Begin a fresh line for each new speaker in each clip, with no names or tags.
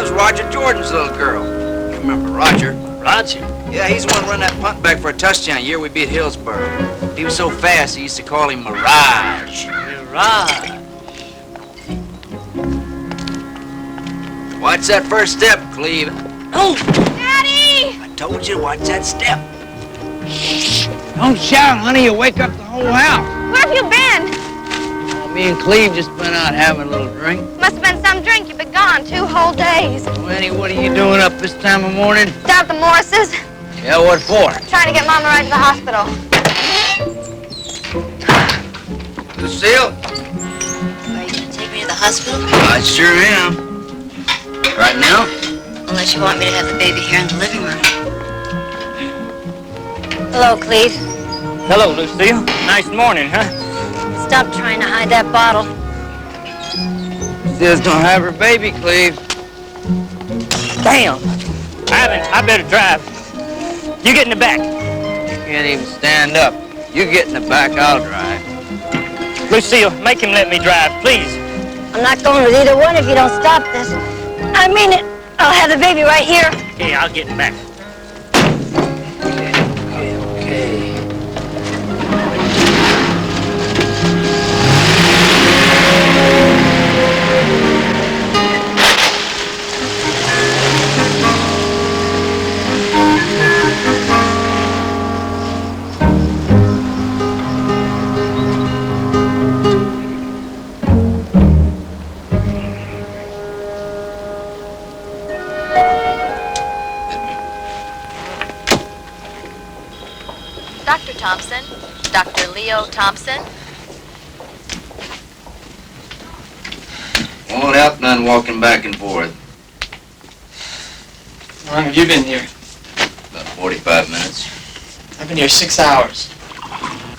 was Roger Jordan's little girl. You remember Roger?
Roger?
Yeah, he's the one running that punt back for a touchdown the year we beat Hillsborough. He was so fast, he used to call him Mirage.
Mirage.
Watch that first step, Cleve.
Oh!
Daddy!
I told you, watch that step.
Don't shout, honey. You'll wake up the whole house.
Where have you been?
Oh, me and Cleve just been out having a little drink.
Must have been some drink. You've been gone 2 whole days.
Well, Annie, what are you doing up this time of morning?
Down at the Morrises.
Yeah, what for?
Trying to get Mama right to the hospital.
Lucille?
Are you going to take me to the hospital?
I sure am. Right now?
Unless you want me to have the baby here in the living room. Hello, Cleve.
Hello, Lucille. Nice morning, huh?
Stop trying to hide that bottle.
Lucille's gonna have her baby, Cleve.
Damn. I better drive. You get in the back.
You can't even stand up. You get in the back, I'll drive.
Lucille, make him let me drive, please.
I'm not going with either one if you don't stop this. I mean it. I'll have the baby right here.
Okay, I'll get in the back.
Okay.
Dr. Thompson, Dr. Leo Thompson.
Won't help none walking back and forth.
How long have you been here?
About 45 minutes.
I've been here 6 hours.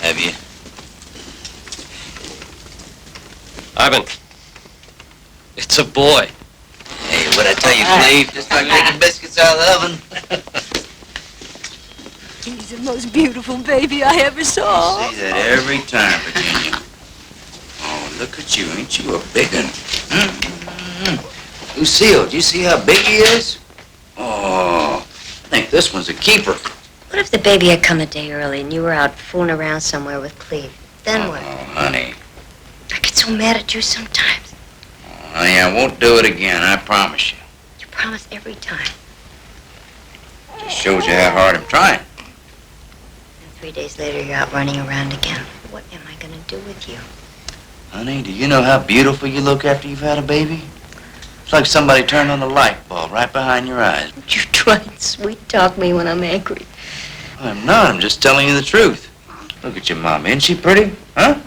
Have you?
Ivan, it's a boy.
Hey, what'd I tell you, Cleve? Just like making biscuits out of the oven.
He's the most beautiful baby I ever saw.
See that every time, Virginia. Oh, look at you. Ain't you a big one? Lucille, do you see how big he is? Oh, I think this one's a keeper.
What if the baby had come a day early and you were out fooling around somewhere with Cleve? Then what?
Oh, honey.
I get so mad at you sometimes.
Oh, honey, I won't do it again, I promise you.
You promise every time.
Just shows you how hard I'm trying.
And 3 days later, you're out running around again. What am I going to do with you?
Honey, do you know how beautiful you look after you've had a baby? It's like somebody turned on the light bulb right behind your eyes.
You try and sweet-talk me when I'm angry.
I'm not. I'm just telling you the truth. Look at your mom. Isn't she pretty? Huh?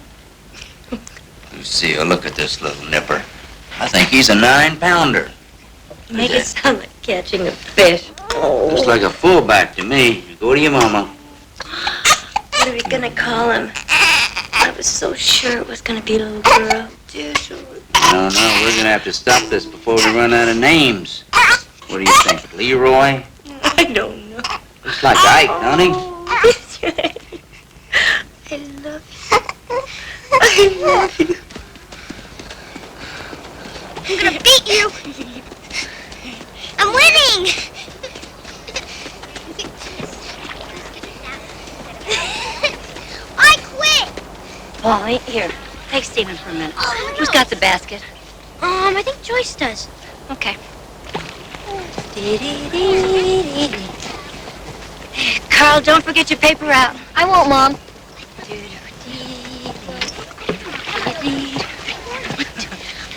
Lucille, look at this little nipper. I think he's a 9-pounder.
You make it sound like catching a fish. Oh.
Just like a fullback to me. Go to your mama.
What are we going to call him? I was so sure it was going to be a little girl.
No, we're going to have to stop this before we run out of names. What do you think, Leroy?
I don't know.
Looks like Ike, don't he?
I love you. I love you.
I'm gonna beat you. I'm winning. I quit.
Polly, here. Take Stephen for a minute. Oh, no. Who's got the basket?
I think Joyce does.
Okay. Carl, don't forget your paper out.
I won't, Mom.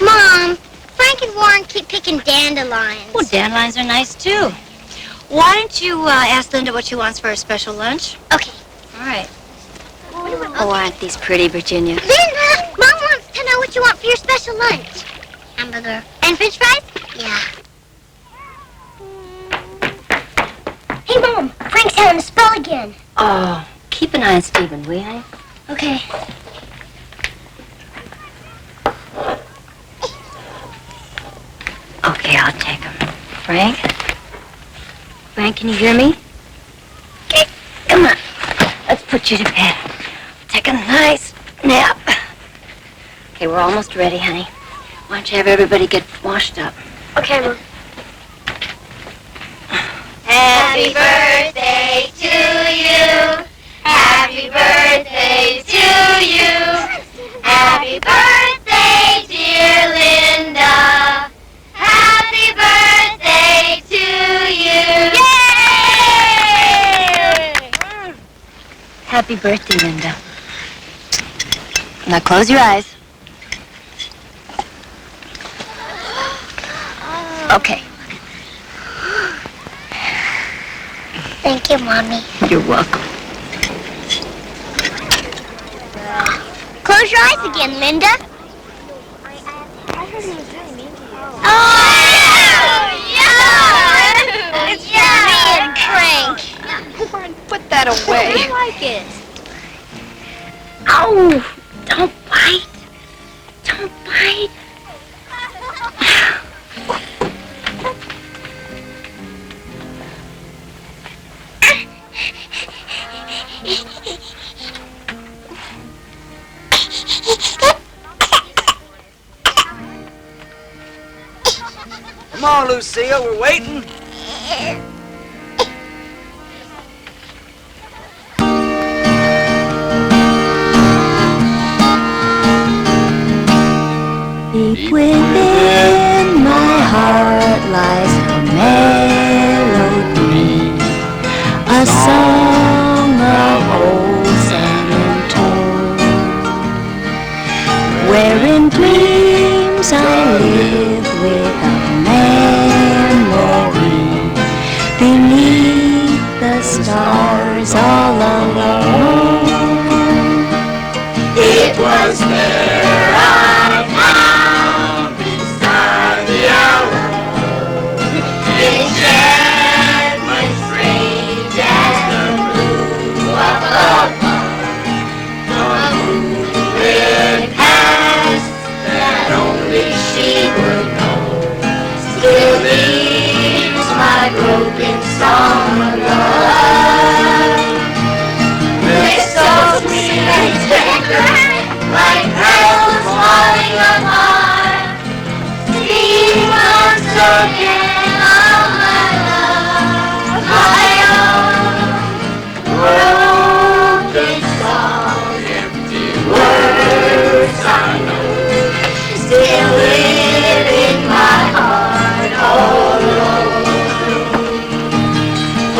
Mom, Frank and Warren keep picking dandelions.
Well, dandelions are nice, too. Why don't you ask Linda what she wants for her special lunch?
Okay.
All right. Oh, aren't these pretty, Virginia?
Linda, Mom wants to know what you want for your special lunch. Hamburger. And French fries? Yeah. Hey, Mom, Frank's having a spell again.
Oh, keep an eye on Stephen, will you?
Okay.
Okay, I'll take him. Frank? Frank, can you hear me? Okay, come on. Let's put you to bed. Take a nice nap. Okay, we're almost ready, honey. Why don't you have everybody get washed up?
Okay, Mom. Happy birthday to you. Happy birthday to you. Happy birthday, dear Linda. Happy birthday to you. Yay!
Happy birthday, Linda. Now close your eyes. Okay.
Thank you, Mommy.
You're welcome.
Close your eyes again, Linda. Oh, yeah! It's me and Frank.
Put that away.
I like it.
Ow! Don't bite. Don't bite.
Come on, Lucille, we're waiting.
Deep within my heart lies a melody, a song of old San Antonio, wherein dreams I live without memory, beneath the stars all alone.
It was there I found beside the Alamo, enchantment strange as the blue of the moonlit past that only she would know. Still leaves my broken song of love. It's so sweet and tender, like petals falling apart. Sing once again of my love, my own broken song. Empty words I know still live in my heart all alone.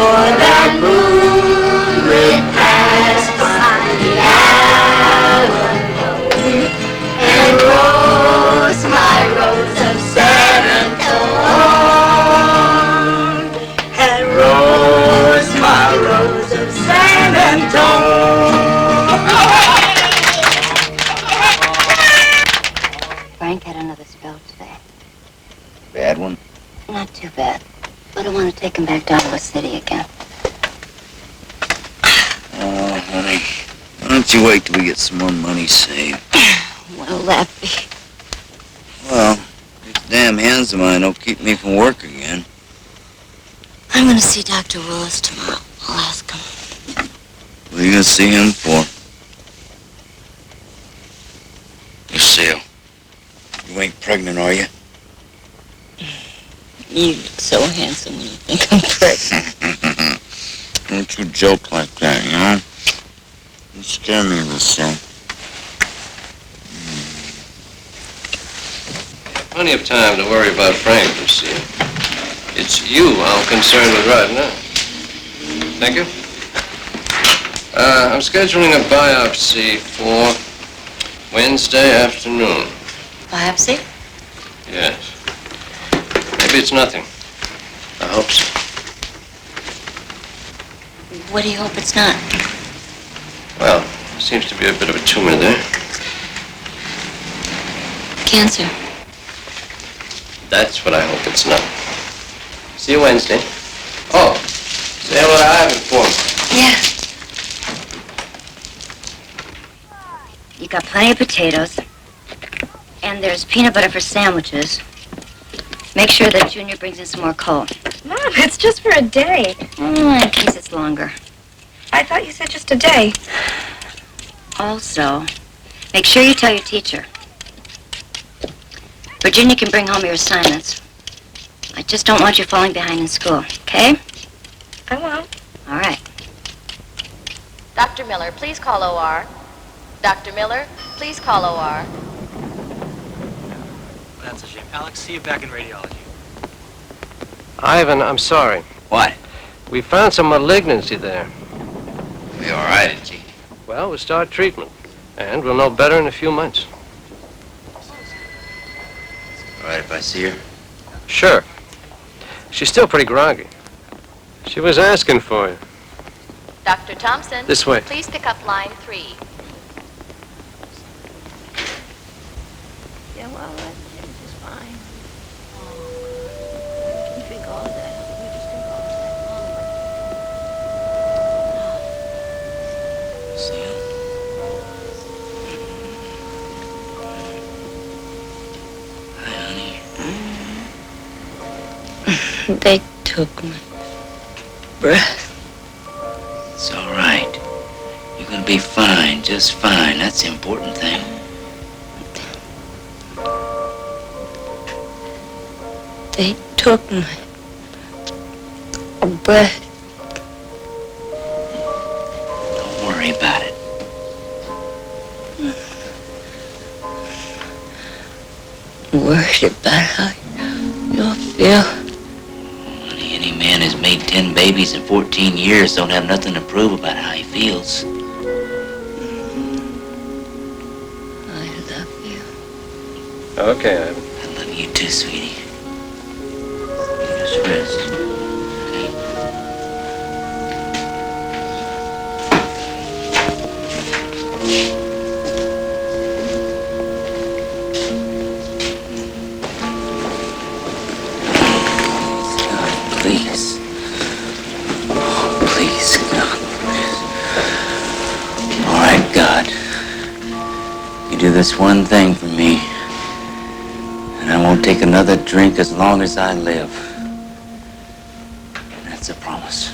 For that moonlit past behind the Alamo, and rose my rose of San Antone, and rose my rose of San Antone.
Frank had another spell today.
Bad one?
Not too bad. But I want to take him back down to the city again.
Oh, honey. Why don't you wait till we get some more money saved?
What'll that be?
Well, these damn hands of mine don't keep me from work again.
I'm going to see Dr. Willis tomorrow. I'll ask him.
What are you gonna see him for? Lucille, you ain't pregnant, are you?
You look so handsome when you think I'm pregnant.
Don't you joke like that, you know? You scare me, Lucille.
Plenty of time to worry about Frank, Lucille. It's you I'm concerned with right now. Thank you. I'm scheduling a biopsy for Wednesday afternoon.
Biopsy?
Yes. Maybe it's nothing. I hope so.
What do you hope it's not?
Well, seems to be a bit of a tumor there.
Cancer.
That's what I hope it's not. See you Wednesday. Oh, say hello to Ivan for me.
Yeah. You got plenty of potatoes. And there's peanut butter for sandwiches. Make sure that Junior brings in some more coal.
Mom, it's just for a day.
In case it's longer.
I thought you said just a day.
Also, make sure you tell your teacher. Virginia can bring home your assignments. I just don't want you falling behind in school, okay?
Dr. Miller, please call OR. Dr. Miller, please call OR.
That's a shame. Alex, see you back in radiology.
Ivan, I'm sorry.
What?
We found some malignancy there.
We all right, G?
Well, we'll start treatment. And we'll know better in a few months.
All right if I see her?
Sure. She's still pretty groggy. She was asking for you.
Dr. Thompson,
This way.
please pick up line 3.
Yeah, well, it's just fine. You drink all of that. You just drink all of that.
See her? Hi, honey.
They took my breath.
It's all right. You're gonna be fine, just fine. That's the important thing.
They took my breath.
Don't worry about it.
Worried about how you'll feel.
Honey, any man who's made 10 babies in 14 years don't have nothing to prove about how he feels.
I love you.
Okay, Ivan.
I love you too, sweetie. You just rest. Okay? Please. Oh, please, God. All right, God. You do this one thing for me, and I won't take another drink as long as I live. That's a promise.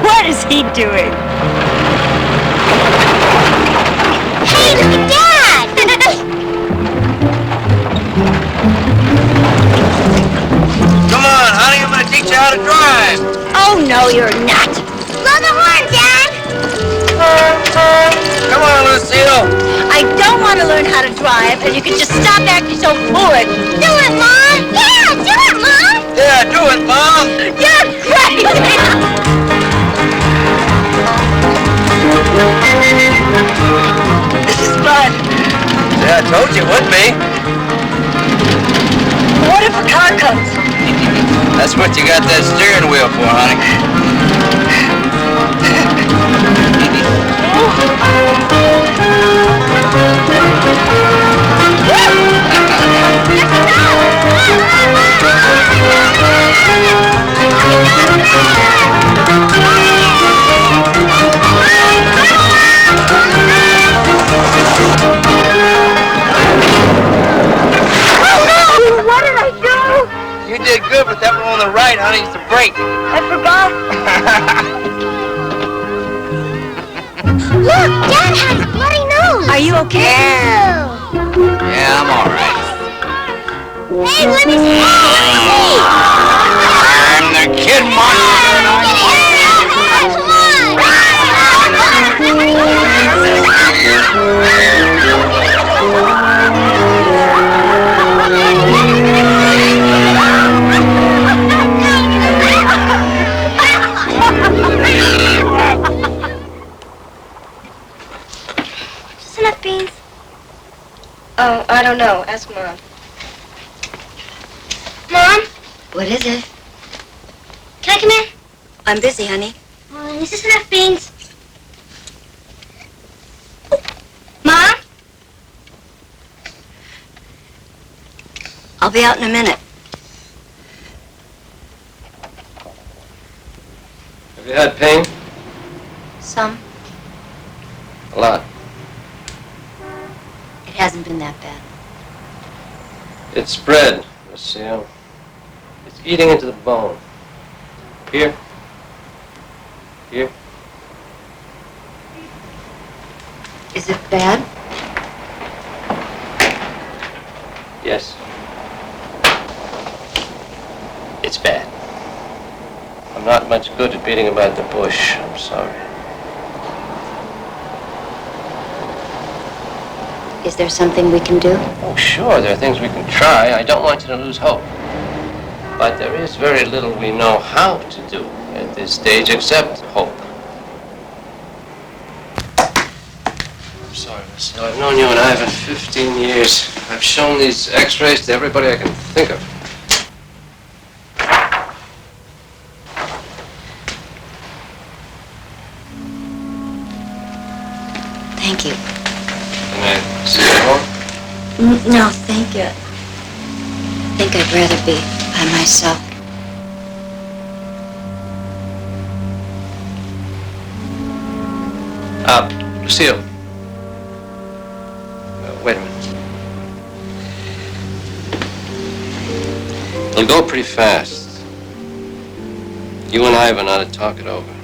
What is he doing?
Hey, look at Dad!
Come on, honey, I'm gonna teach you how to drive.
Oh, no, you're not.
Blow the horn, Dad!
Come on, Lucille.
I don't want to learn how to drive, and you can just stop acting so foolish.
Do it, Mom! Yeah, do it, Mom!
Yeah, do it, Mom.
You're crazy! This is fun.
Yeah, I told you it would be.
What if a car comes?
That's what you got that steering wheel for, honey.
What did I do?
You did good, but that one on the right, honey, is the brake.
I forgot.
Look, Dad has a bloody nose!
Are you okay?
Ew!
Yeah, I'm all right.
Hey, let me see!
I'm the kid monster.
Just enough beans? Oh, I don't know. Ask Mom. Mom?
What is it?
Can I come in?
I'm busy, honey.
Is this enough beans?
Mom? I'll be out in a minute.
Have you had pain?
Some.
A lot.
It hasn't been that bad.
It's spread, Lucille. It's eating into the bone. Here. Here.
Is it bad?
Yes. It's bad. I'm not much good at beating about the bush. I'm sorry.
Is there something we can do?
Oh, sure, there are things we can try. I don't want you to lose hope. But there is very little we know how to do at this stage except hope. I'm sorry, Lucille. I've known you and Ivan 15 years. I've shown these x-rays to everybody I can think of.
Thank you.
Can I see you home?
No, thank you. I think I'd rather be by myself.
Lucille. Wait a minute. It'll go pretty fast. You and Ivan ought to talk it over.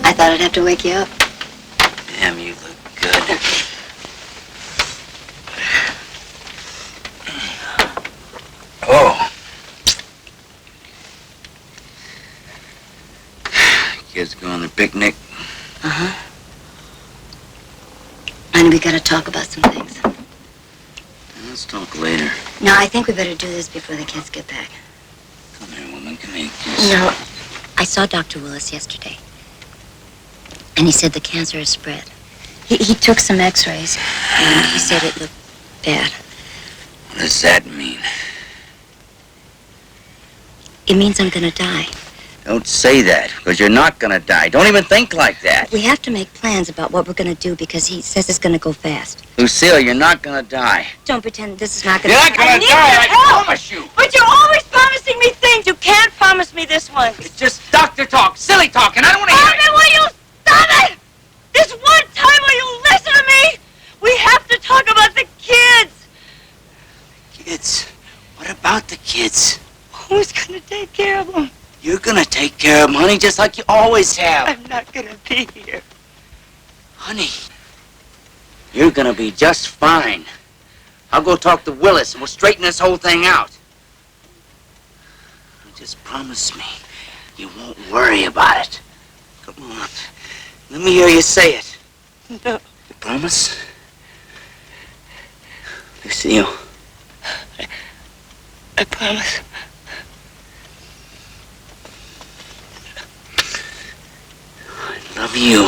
I thought I'd have to wake you up.
Damn, you look good. Oh. Kids go on the picnic.
Uh-huh. And we gotta talk about some things.
Let's talk later.
No, I think we better do this before the kids get back.
Come here, woman. Come here, kiss.
No, I saw Dr. Willis yesterday. And he said the cancer has spread. He took some x-rays, and he said it looked bad.
What does that mean?
It means I'm gonna die.
Don't say that, because you're not gonna die. Don't even think like that.
We have to make plans about what we're gonna do because he says it's gonna go fast.
Lucille, you're not gonna die.
Don't pretend this is not gonna
You're not gonna die, I promise you.
But you're always promising me things. You can't promise me this one.
It's just doctor talk, silly talk, and I don't want to hear it.
Ivan, will you stop it? This one time, will you listen to me? We have to talk about the kids.
Kids? What about the kids?
Who's gonna take care of them?
You're gonna take care of them, honey, just like you always have.
I'm not gonna be here.
Honey, you're gonna be just fine. I'll go talk to Willis and we'll straighten this whole thing out. Just promise me you won't worry about it. Come on. Let me hear you say it.
No.
You promise? Lucille.
I promise.
I love you.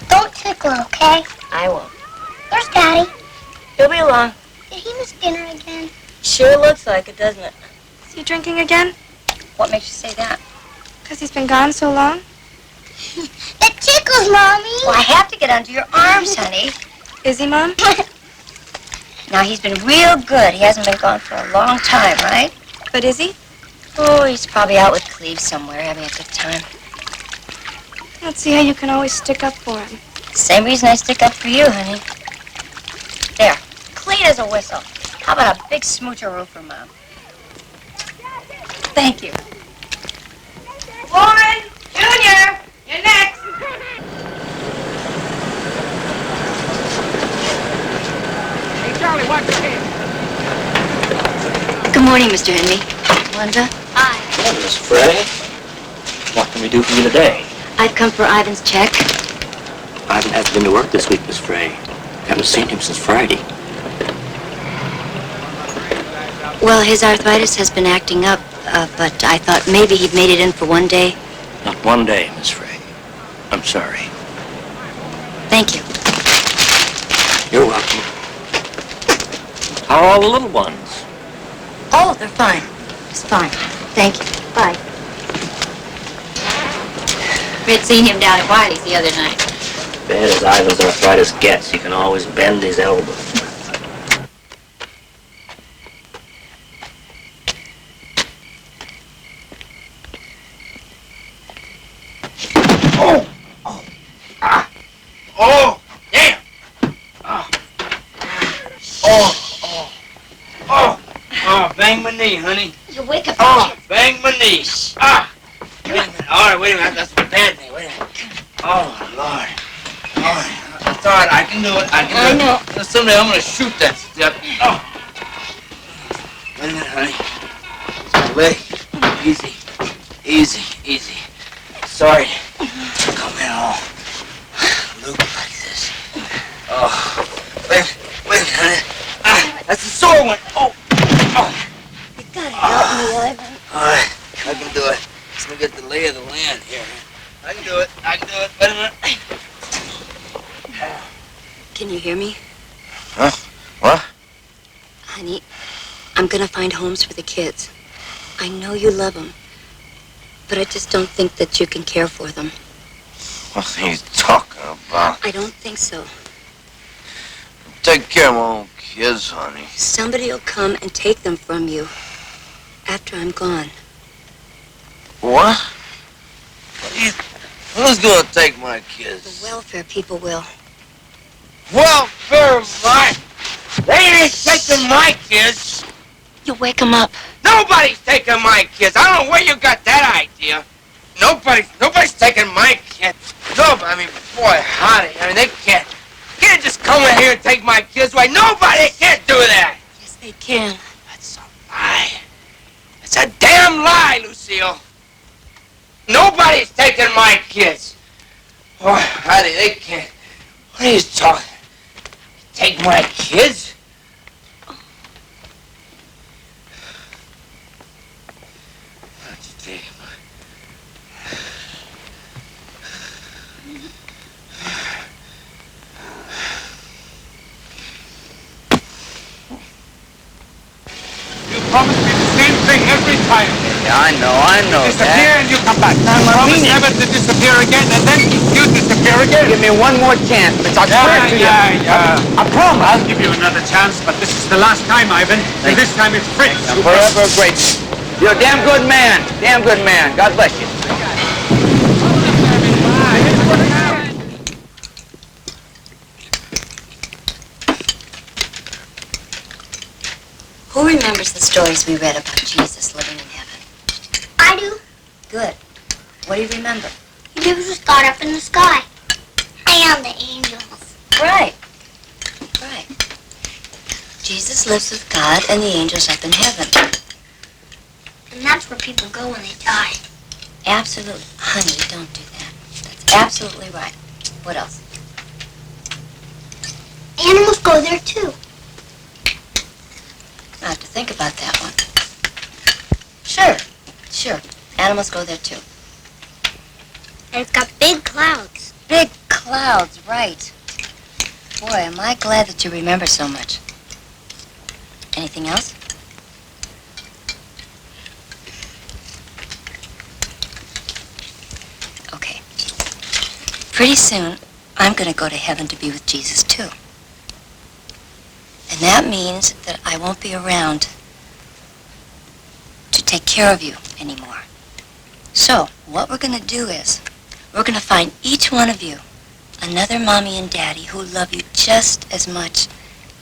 Don't tickle, okay?
I won't.
Where's Daddy?
He'll be along.
Did he miss dinner again?
Sure looks like it, doesn't it?
Is he drinking again?
What makes you say that?
Because he's been gone so long?
It tickles, Mommy.
Well, I have to get under your arms, honey.
Is he, Mom?
Now, he's been real good. He hasn't been gone for a long time, right?
But is he?
Oh, he's probably out with Cleve somewhere having a good time.
Let's see how you can always stick up for him.
Same reason I stick up for you, honey. There, clean as a whistle. How about a big smoocheroo for Mom? Thank you.
Warren, Junior, you're next.
Hey, Charlie, watch your head.
Good morning, Mr. Henry. Linda? Hi.
Hello, Miss Frey. What can we do for you today?
I've come for Ivan's check.
Ivan hasn't been to work this week, Miss Frey. Haven't seen him since Friday.
Well, his arthritis has been acting up, but I thought maybe he'd made it in for one day.
Not one day, Miss Frey. I'm sorry.
Thank you.
You're welcome. How are all the little ones?
Oh, they're fine. It's fine. Thank you. Bye.
We'd seen him down at Wiley's the other night.
Bad as Ivan's arthritis gets, he can always bend his elbow.
Oh, damn! Oh, bang my knee, honey.
You wake up.
Oh, bang my knee. Ah! Wait a minute. All right, wait a minute. That's a bad knee. Wait a minute. Oh, Lord. All right. That's all right. I can do it. I can do it. I know. Someday I'm going to shoot that step. Oh. Wait a minute, honey. It's my leg. Easy. Easy. Easy. Sorry. Come in all loop like this. Oh. Wait a minute, honey. Ah, that's a sore one. Oh. Oh.
You gotta help me, Ivan.
All right. I can do it. Let me get the lay of the land here. I can do it. I can do it. Wait a minute.
Can you hear me?
Huh? What?
Honey, I'm gonna find homes for the kids. I know you love them, but I just don't think that you can care for them.
What are you talking about?
I don't think so.
Take care of my own kids, honey.
Somebody will come and take them from you after I'm gone.
What? Who's gonna take my kids?
The welfare people will.
Welfare, mine? They ain't taking my kids.
You wake them up.
Nobody's taking my kids. I don't know where you got that idea. Nobody's taking my kids. Nobody. I mean, boy, howdy. I mean, they can't just come in here and take my kids away. Nobody can't do that.
Yes, they can.
That's a lie. That's a damn lie, Lucille. Nobody's taking my kids. Boy, howdy, they can't. What are you talking? Take my kids?
You promised me the same thing every time.
Yeah, I know
Disappear and you come back. Promise never to disappear again, and then you disappear again.
Give me one more chance, but I swear to you.
I promise. I'll give you another chance, but this is the last time, Ivan. And this time it's Fritz.
I'm forever grateful. You're a damn good man. Damn good man. God bless you.
Who remembers the stories we read about Jesus living in heaven?
I do.
Good. What do you remember?
He lives with God up in the sky. And the angels.
Right. Right. Jesus lives with God and the angels up in heaven.
And that's where people go when they die.
Absolutely. Honey, don't do that. That's absolutely right. What else?
Animals go there too.
I have to think about that one. Sure. Animals go there too.
And it's got big clouds.
Big clouds, right. Boy, am I glad that you remember so much. Anything else? Okay. Pretty soon, I'm going to go to heaven to be with Jesus too. And that means that I won't be around to take care of you anymore. So, what we're going to do is, we're going to find each one of you another mommy and daddy who love you just as much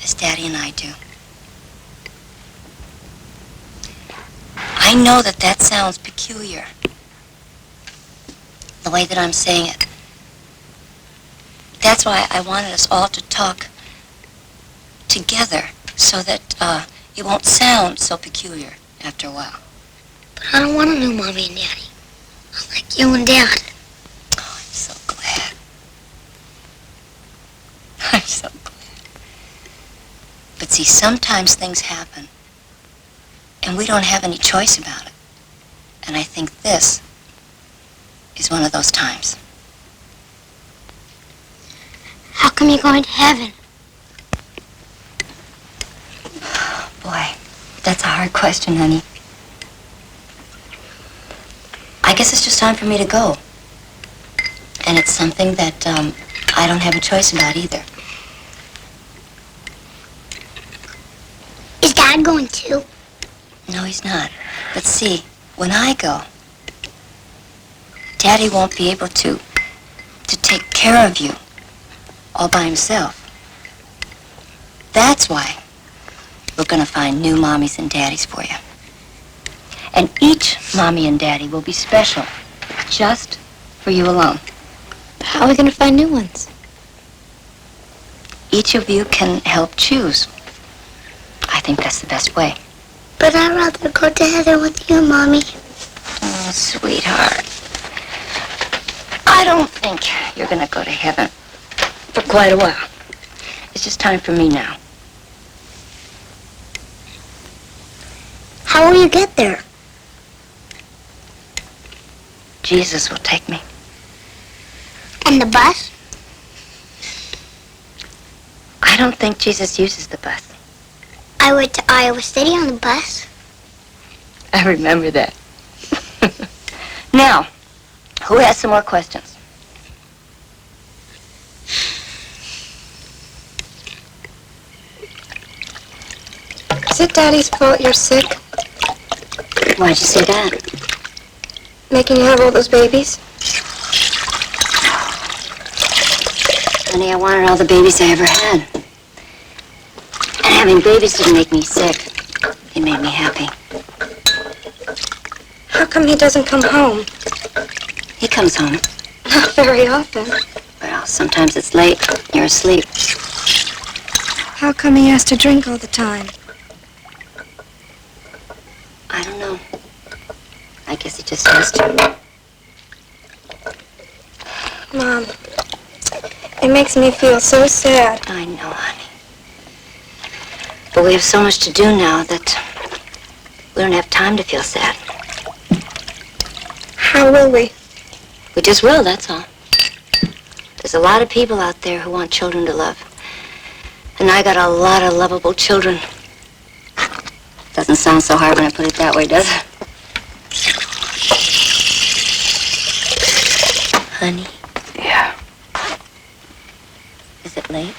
as Daddy and I do. I know that that sounds peculiar, the way that I'm saying it. That's why I wanted us all to talk together so that it won't sound so peculiar after a while.
But I don't want a new mommy and daddy. I like you and Dad.
Oh, I'm so glad. I'm so glad. But see, sometimes things happen, and we don't have any choice about it. And I think this is one of those times.
How come you're going to heaven?
hard question, honey. I guess it's just time for me to go. And it's something that I don't have a choice about either.
Is Dad going too?
No, he's not. But see, when I go, Daddy won't be able to take care of you all by himself. That's why we're gonna find new mommies and daddies for you. And each mommy and daddy will be special, just for you alone.
How are we going to find new ones?
Each of you can help choose. I think that's the best way.
But I'd rather go to heaven with you, Mommy.
Oh, sweetheart. I don't think you're gonna go to heaven for quite a while. It's just time for me now.
How will you get there?
Jesus will take me.
And the bus?
I don't think Jesus uses the bus.
I went to Iowa City on the bus.
I remember that. Now, who has some more questions?
Is it Daddy's fault you're sick?
Why'd you say that?
Making you have all those babies?
Honey, I wanted all the babies I ever had. And having babies didn't make me sick. It made me happy.
How come he doesn't come home?
He comes home.
Not very often.
Well, sometimes it's late. You're asleep.
How come he has to drink all the time?
I don't know. I guess he just has to.
Mom, it makes me feel so sad.
I know, honey. But we have so much to do now that we don't have time to feel sad.
How will we?
We just will, that's all. There's a lot of people out there who want children to love. And I got a lot of lovable children. Doesn't sound so hard when I put it that way, does it? Honey?
Yeah.
Is it late?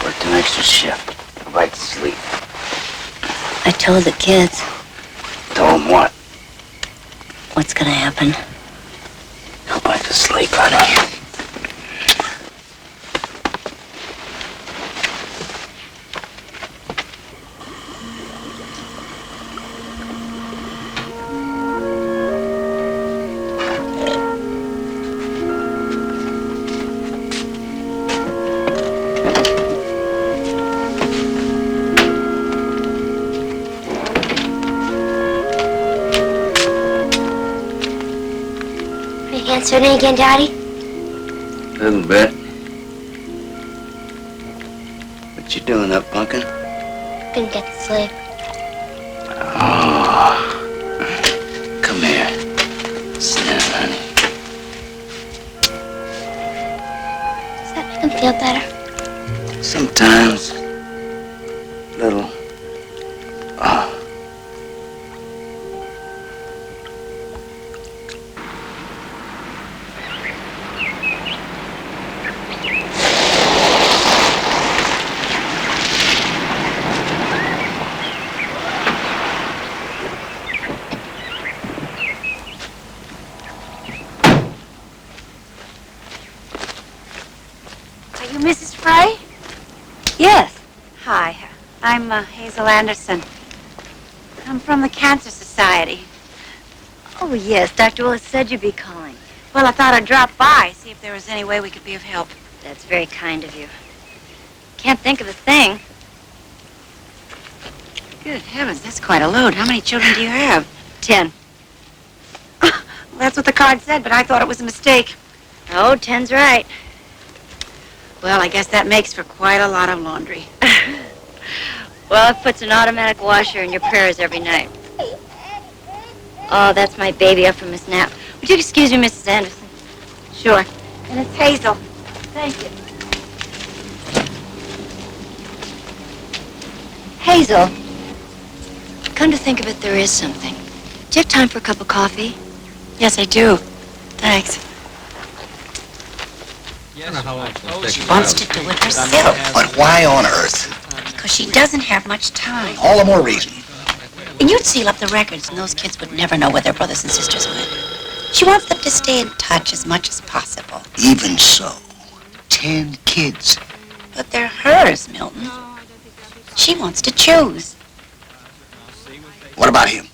Worked an extra shift. Right to sleep.
I told the kids.
Told them what?
What's gonna happen?
Go back to sleep, honey.
Answering again, Daddy?
A little bit. What you doing up, Pumpkin?
Gonna get to sleep.
Oh. Come here. Sit down, honey.
Does that make him feel better?
Sometimes. Little. Oh.
Are you Mrs. Frey?
Yes.
Hi, I'm Hazel Anderson. I'm from the Cancer Society.
Oh, yes. Dr. Willis said you'd be calling.
Well, I thought I'd drop by, see if there was any way we could be of help.
That's very kind of you. Can't think of a thing.
Good heavens, that's quite a load. How many children do you have?
10.
Well, that's what the card said, but I thought it was a mistake.
Oh, 10's right.
Well, I guess that makes for quite a lot of laundry.
Well, it puts an automatic washer in your prayers every night. Oh, that's my baby up from his nap. Would you excuse me, Mrs. Anderson?
Sure. And it's Hazel.
Thank you. Hazel, Come to think of it, there is something. Do you have time for a cup of coffee?
Yes, I do. Thanks. She wants to do it herself.
But why on earth?
Because she doesn't have much time.
All the more reason.
And you'd seal up the records, and those kids would never know where their brothers and sisters went. She wants them to stay in touch as much as possible.
Even so, 10 kids.
But they're hers, Milton. She wants to choose.
What about him?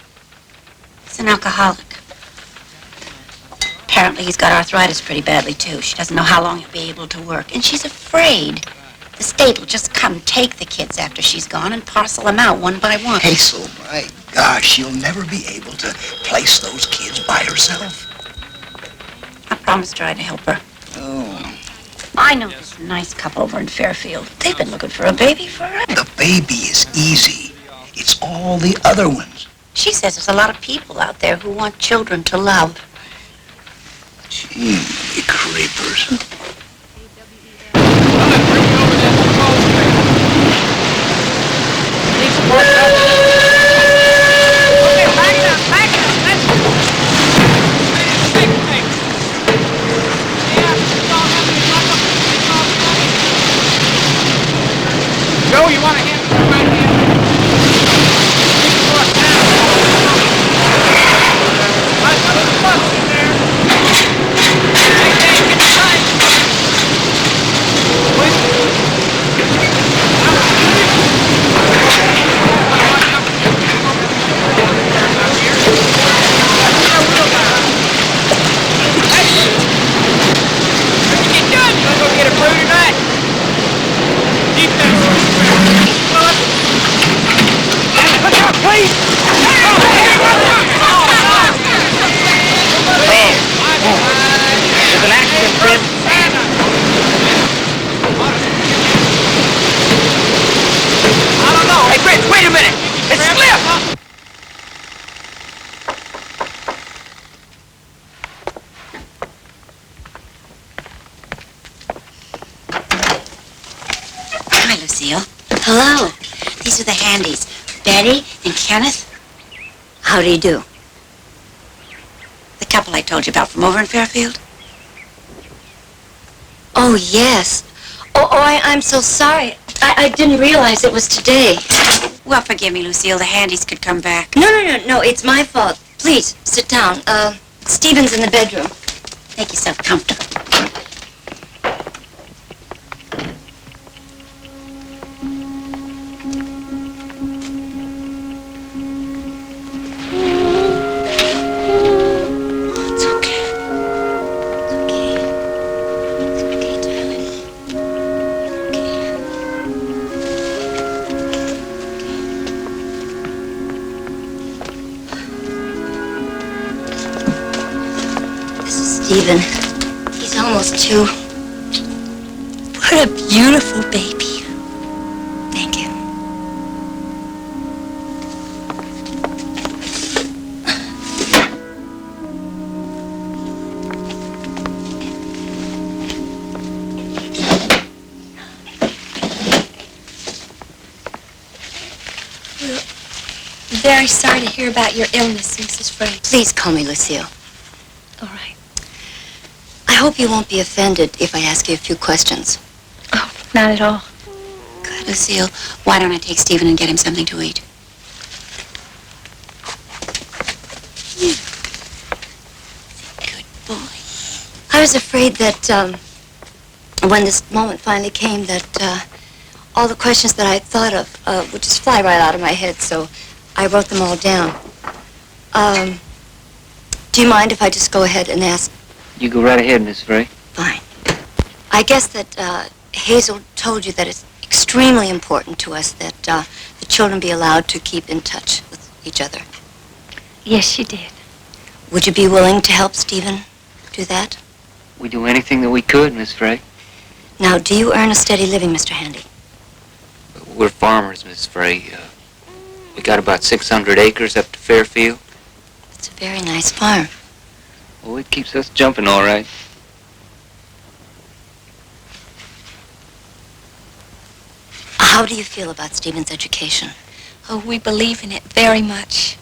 He's an alcoholic. Apparently he's got arthritis pretty badly, too. She doesn't know how long he'll be able to work. And she's afraid the state will just come take the kids after she's gone and parcel them out one by one.
Hazel, my gosh, she'll never be able to place those kids by herself.
I promised her I'd help her.
Oh.
I know this nice couple over in Fairfield. They've been looking for a baby forever.
The baby is easy. It's all the other ones.
She says there's a lot of people out there who want children to love.
Gee, you creepers.
Joe, you want to hand right here?
There's an accident, Fred.
I don't know. Hey, Fritz, wait a minute. It's slipped.
Hi, Lucille.
Hello.
These are the handies. Betty and Kenneth.
How do you do?
The couple I told you about from over in Fairfield.
Oh, yes. I'm so sorry. I didn't realize it was today.
Well, forgive me, Lucille. The handies could come back.
No, it's my fault. Please, sit down. Stephen's in the bedroom.
Make yourself comfortable.
Stephen, he's almost 2. What a beautiful baby.
Thank you.
We're very sorry to hear about your illness, Mrs. Frey. Please call me Lucille. All right. I hope you won't be offended if I ask you a few questions.
Oh, not at all.
Good, Lucille. Why don't I take Stephen and get him something to eat? Good boy.
I was afraid that when this moment finally came that all the questions that I thought of would just fly right out of my head, so I wrote them all down. Do you mind if I just go ahead and ask?
You go right ahead, Miss Frey.
Fine. I guess that Hazel told you that it's extremely important to us that the children be allowed to keep in touch with each other.
Yes, she did.
Would you be willing to help Stephen do that?
We do anything that we could, Miss Frey.
Now, do you earn a steady living, Mr. Handy?
We're farmers, Miss Frey. We got about 600 acres up to Fairfield.
It's a very nice farm.
Well, it keeps us jumping all right.
How do you feel about Stephen's education?
Oh, we believe in it very much.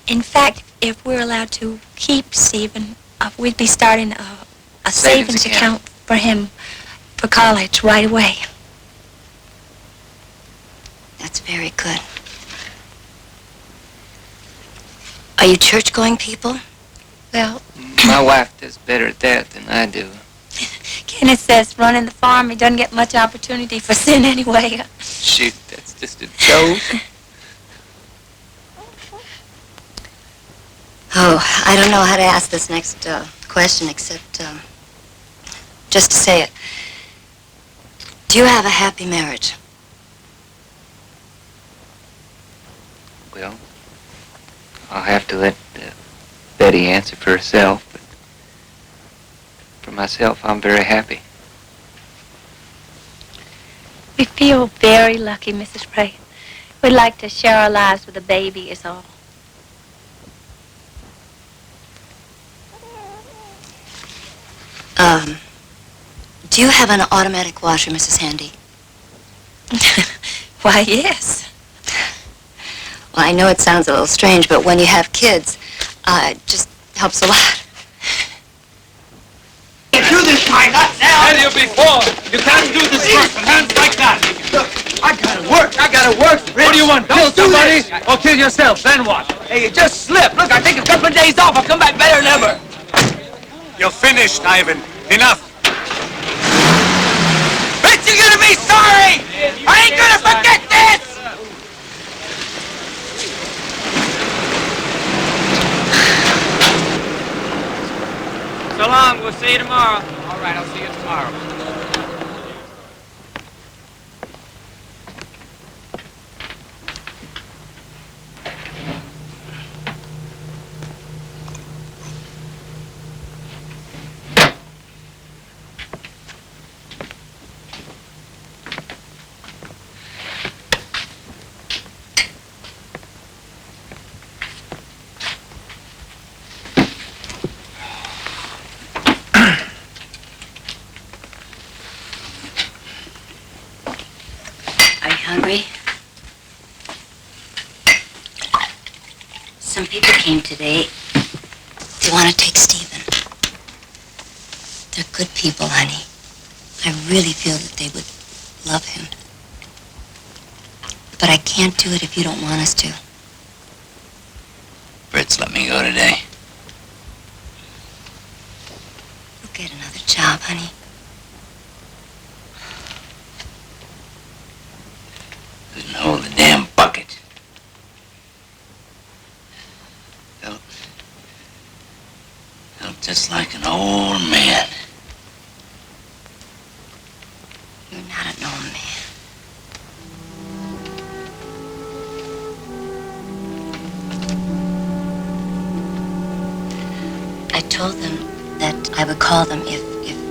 In fact, if we're allowed to keep Stephen, we'd be starting a savings account for him for college right away.
That's very good. Are you church-going people?
Well,
My wife does better at that than I do.
Kenneth says running the farm, he doesn't get much opportunity for sin anyway.
Shoot, that's just a joke.
Oh, I don't know how to ask this next question except just to say it. Do you have a happy marriage?
Well, I'll have to let Betty answer for herself, but for myself, I'm very happy.
We feel very lucky, Mrs. Ray. We'd like to share our lives with a baby is all.
Do you have an automatic washer, Mrs. Handy?
Why, yes.
Well, I know it sounds a little strange, but when you have kids, it just helps a lot.
Do this, my nuts now!
Tell you before, you can't do this work with hands like that.
Look, I gotta work, Rich.
What do you want, kill somebody or kill yourself? Then what?
Hey, you just slipped. Look, I take a couple of days off. I'll come back better than ever.
You're finished, Ivan. Enough.
Rich, you're gonna be sorry! I ain't gonna forget this!
So long. We'll see you tomorrow.
All right, I'll see you tomorrow.
Are you hungry? Some people came today. They want to take Stephen. They're good people, honey. I really feel that they would love him. But I can't do it if you don't want us to.
Fritz let me go today.
You'll get another job, honey.
Couldn't hold the damn bucket. Felt just like an old man.
You're not an old man. I told them that I would call them if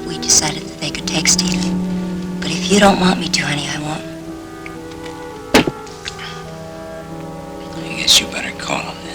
we decided that they could take Stephen. But if you don't want me to, honey, I won't.
I guess you better call him then.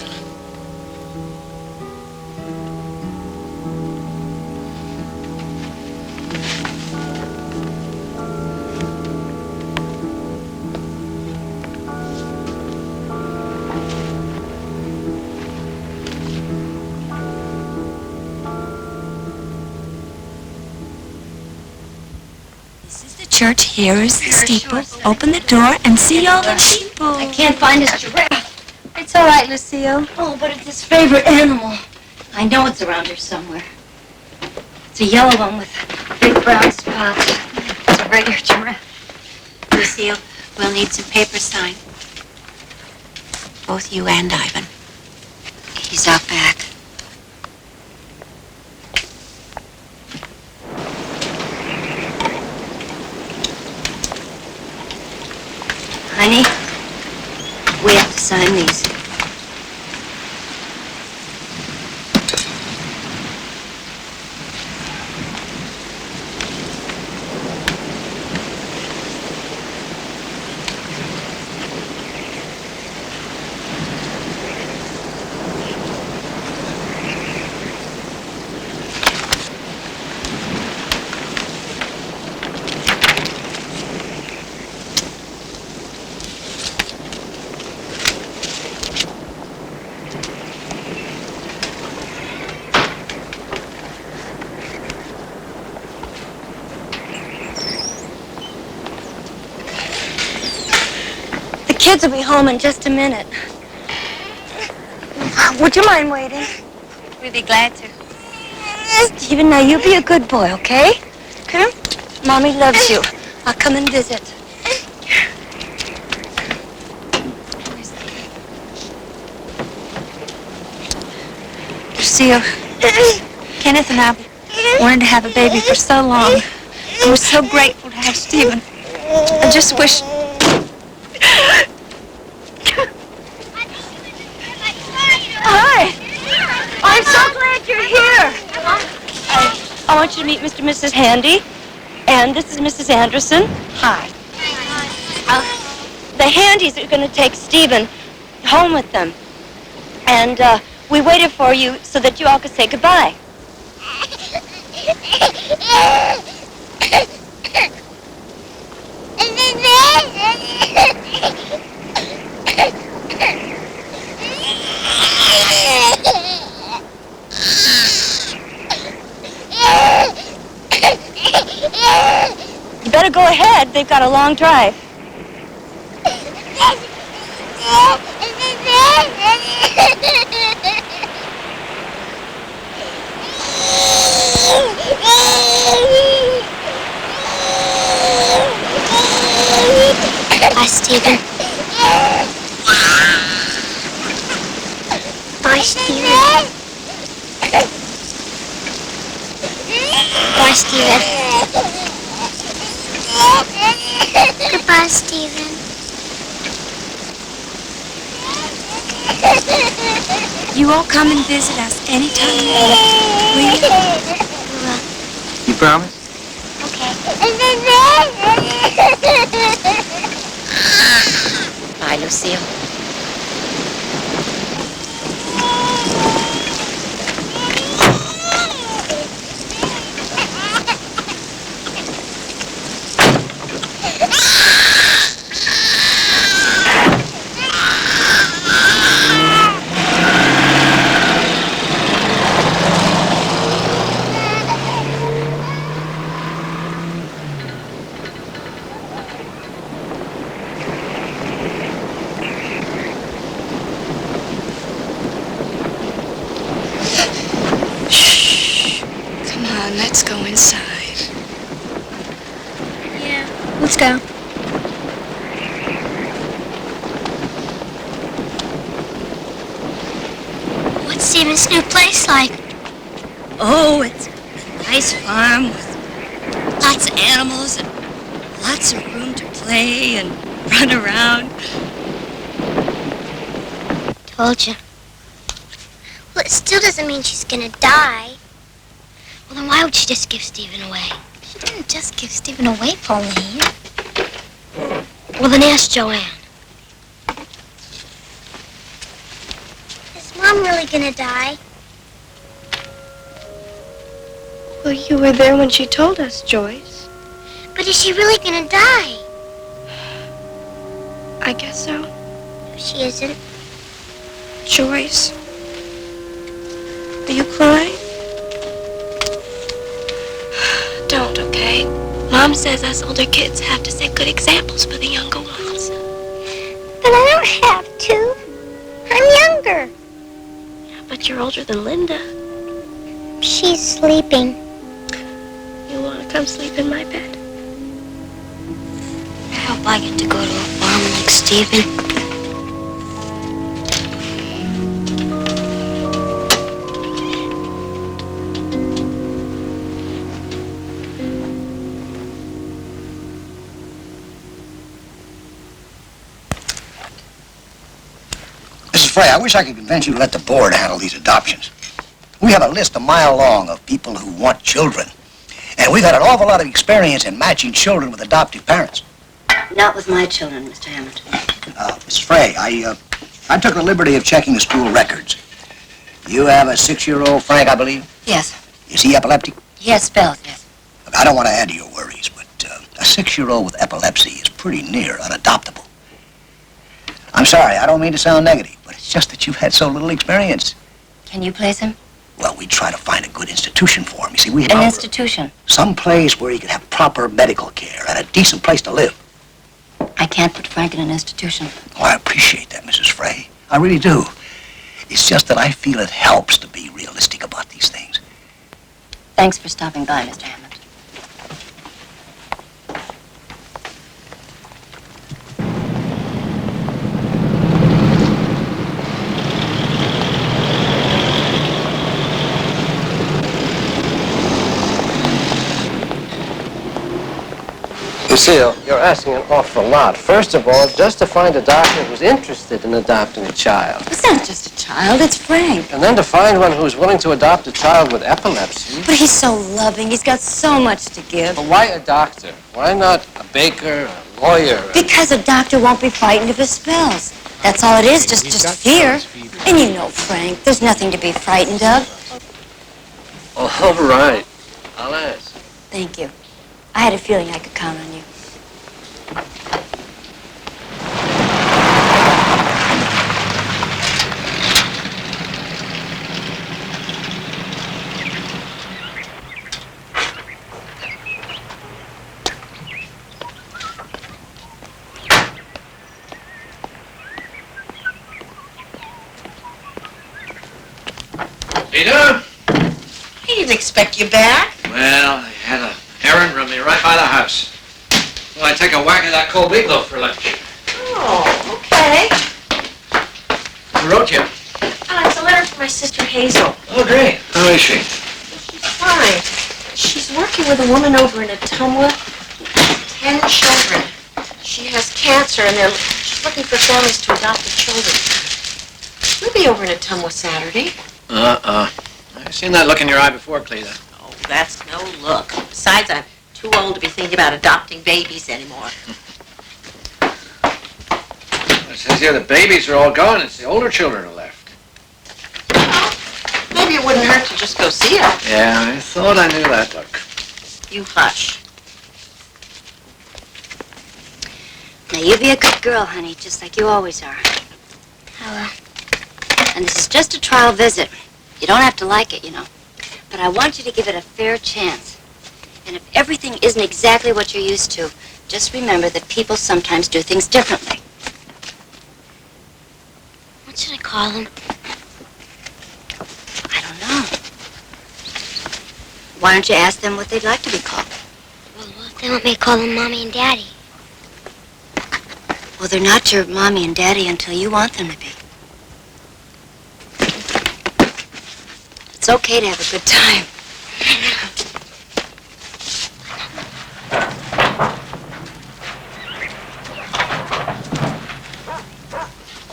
Church, here is the steeple. Open the door and see all the people.
I can't find his giraffe.
It's all right, Lucille.
Oh, but it's his favorite animal. I know it's around here somewhere. It's a yellow one with big brown spots. It's a regular giraffe.
Lucille, we'll need some paper signed. Both you and Ivan. He's out back. Honey, we have to sign these.
kids will be home in just a minute. Would you mind waiting?
We'd be glad to.
Stephen, now you be a good boy, okay? Come. Mommy loves you. I'll come and visit.
Lucille, Kenneth and I wanted to have a baby for so long. And we're so grateful to have Stephen. I just wish...
Hi. I'm so glad you're here. I want you to meet Mr. and Mrs. Handy. And this is Mrs. Anderson. Hi. The Handys are going to take Stephen home with them. And we waited for you so that you all could say goodbye. You better go ahead. They've got a long drive.
Bye, Stephen. Bye, Stephen. Bye, Stephen. Goodbye, Stephen.
You all come and visit us anytime you want. Will you?
You promise?
Bye, Lucille.
Let's go inside. Yeah, let's go.
What's Stephen's new place like?
Oh, it's a nice farm with lots of animals and lots of room to play and run around.
Told you. Well, it still doesn't mean she's gonna die. Well, then why would she just give Stephen away?
She didn't just give Stephen away, Pauline.
Well, then ask Joanne. Is Mom really gonna die?
Well, you were there when she told us, Joyce.
But is she really gonna die?
I guess so.
No, she isn't.
Joyce. Are you crying? Don't, okay? Mom says us older kids have to set good examples for the younger ones.
But I don't have to. I'm younger.
Yeah, but you're older than Linda.
She's sleeping.
You want to come sleep in my bed?
I hope I get to go to a farm like Stephen.
Frey, I wish I could convince you to let the board handle these adoptions. We have a list a mile long of people who want children. And we've had an awful lot of experience in matching children with adoptive parents.
Not with my children, Mr. Hamilton.
Mrs. Frey, I took the liberty of checking the school records. You have a 6-year-old Frank, I believe?
Yes.
Is he epileptic?
Yes, spells, yes.
Look, I don't want to add to your worries, but a 6-year-old with epilepsy is pretty near unadoptable. I'm sorry, I don't mean to sound negative, but it's just that you've had so little experience.
Can you place him?
Well, we try to find a good institution for him. You see, we have...
An institution?
Some place where he could have proper medical care and a decent place to live.
I can't put Frank in an institution.
Oh, I appreciate that, Mrs. Frey. I really do. It's just that I feel it helps to be realistic about these things.
Thanks for stopping by, Mr. Hammond.
Lucille, you're asking an awful lot. First of all, just to find a doctor who's interested in adopting a child.
It's not just a child, it's Frank.
And then to find one who's willing to adopt a child with epilepsy.
But he's so loving. He's got so much to give.
But why a doctor? Why not a baker, a lawyer?
Because a doctor won't be frightened of his spells. That's all it is, just fear. And you know, Frank, there's nothing to be frightened of.
All right. I'll ask.
Thank you. I had a feeling I could count on you.
Peter?
He didn't expect you back.
Well, I had an errand run me right by the house. Well, I take a whack at that cold meatloaf for lunch.
Oh, okay.
Who wrote you?
It's a letter from my sister Hazel.
Oh, great. How is she?
She's fine. She's working with a woman over in Ottumwa. 10 children. She has cancer, and she's looking for families to adopt the children. We'll be over in Ottumwa Saturday.
I've seen that look in your eye before, Cleta.
Oh, that's no look. Besides, I'm too old to be thinking about adopting babies anymore.
It says here the babies are all gone. It's the older children are left.
Maybe it wouldn't hurt to just go see her.
Yeah, I thought I knew that look.
You hush.
Now, you be a good girl, honey, just like you always are. And this is just a trial visit. You don't have to like it, you know. But I want you to give it a fair chance. And if everything isn't exactly what you're used to, just remember that people sometimes do things differently.
What should I call him?
I don't know. Why don't you ask them what they'd like to be called?
Well, what if they want me to call him Mommy and Daddy?
Well, they're not your mommy and daddy until you want them to be. It's okay to have a good time.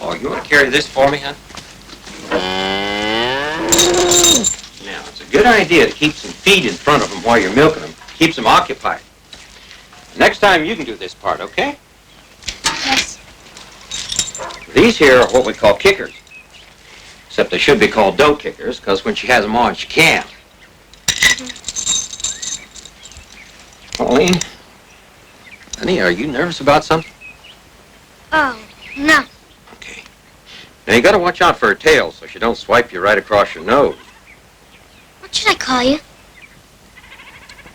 Oh, you want to carry this for me, hon? Now, it's a good idea to keep some feed in front of them while you're milking them. Keeps them occupied. Next time, you can do this part, okay?
Yes.
These here are what we call kickers. Except they should be called dough kickers, because when she has them on, she can't. Pauline? Honey, are you nervous about something?
Oh, no.
Now, you gotta watch out for her tail so she don't swipe you right across your nose.
What should I call you?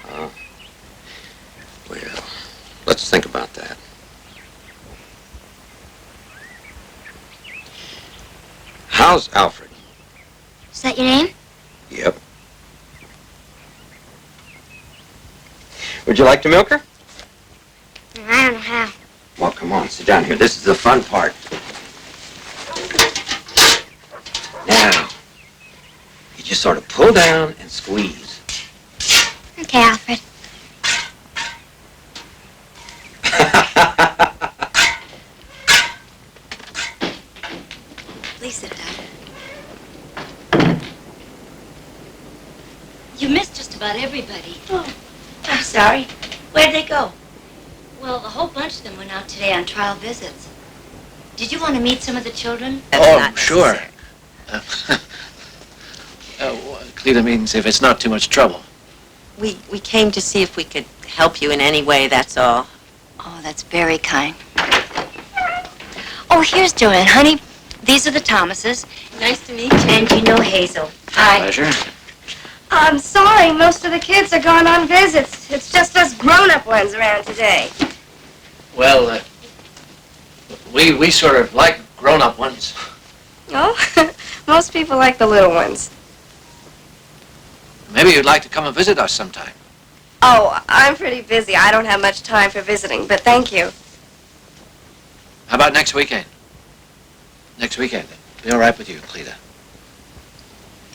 Well, let's think about that. How's Alfred?
Is that your name?
Yep. Would you like to milk her?
I don't know how.
Well, come on, sit down here. This is the fun part. Now, you just sort of pull down and squeeze.
Okay, Alfred.
Please sit down. You missed just about everybody.
Oh, I'm sorry. Where'd they go?
Well, a whole bunch of them went out today on trial visits. Did you want to meet some of the children?
Oh, sure. Cleta means if it's not too much trouble.
We came to see if we could help you in any way, that's all.
Oh, that's very kind. Oh, here's Joanne, honey. These are the Thomases.
Nice to meet you.
And you know Hazel. Hi.
Pleasure.
I'm sorry, most of the kids are gone on visits. It's just us grown-up ones around today.
Well, We sort of like grown-up ones.
Oh, most people like the little ones.
Maybe you'd like to come and visit us sometime.
Oh, I'm pretty busy. I don't have much time for visiting, but thank you.
How about next weekend? Next weekend. Be all right with you, Cleta?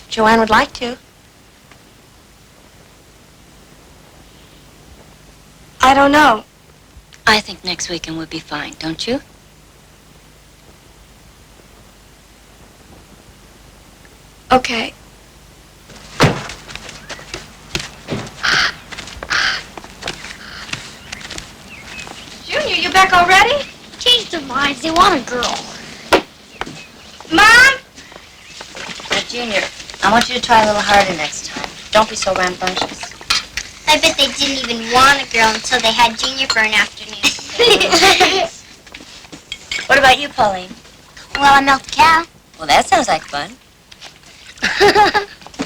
Joanne would like to.
I don't know.
I think next weekend would be fine, don't you?
Okay. Junior, you back already?
Change their minds. They want a girl.
Mom?
Now, Junior, I want you to try a little harder next time. Don't be so rambunctious.
I bet they didn't even want a girl until they had Junior for an afternoon.
What about you, Pauline?
Well, I milked a cow.
Well, that sounds like fun.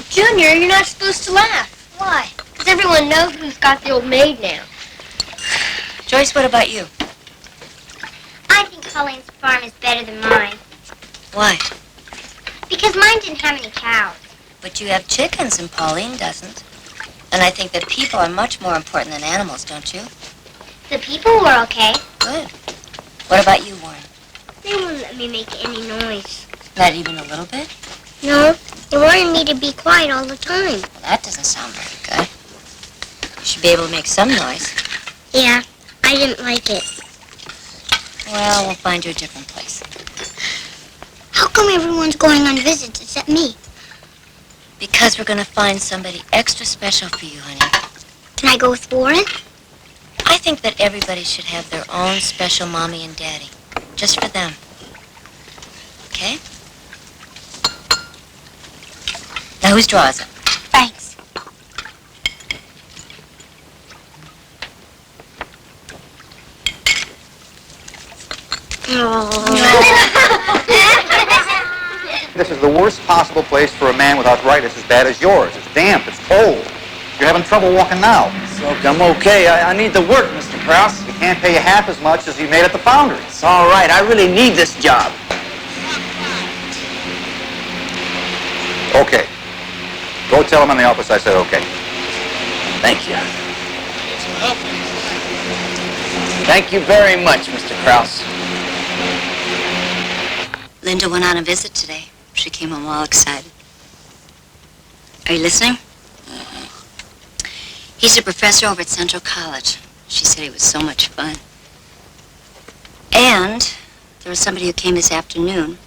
Junior, you're not supposed to laugh. Why? Because everyone knows who's got the old maid now.
Joyce, what about you?
I think Colleen's farm is better than mine.
Why?
Because mine didn't have any cows.
But you have chickens and Pauline doesn't. And I think that people are much more important than animals, don't you?
The people were okay.
Good. What about you, Warren?
They wouldn't let me make any noise.
Not even a little bit?
No, they wanted me to be quiet all the time.
Well, that doesn't sound very good. You should be able to make some noise.
Yeah, I didn't like it.
Well, we'll find you a different place.
How come everyone's going on visits except me?
Because we're going to find somebody extra special for you, honey.
Can I go with Warren?
I think that everybody should have their own special mommy and daddy. Just for them. Okay? Now, whose draw is it?
Thanks.
This is the worst possible place for a man with arthritis as bad as yours. It's damp, it's cold. You're having trouble walking now.
Look, I'm okay. I need to work, Mr. Krause.
We can't pay you half as much as you made at the foundry.
It's all right. I really need this job.
Okay. Go tell him in the office I said okay.
Thank you. Thank you very much, Mr. Krause.
Linda went on a visit today. She came home all excited. Are you listening? He's a professor over at Central College. She said he was so much fun. And there was somebody who came this afternoon.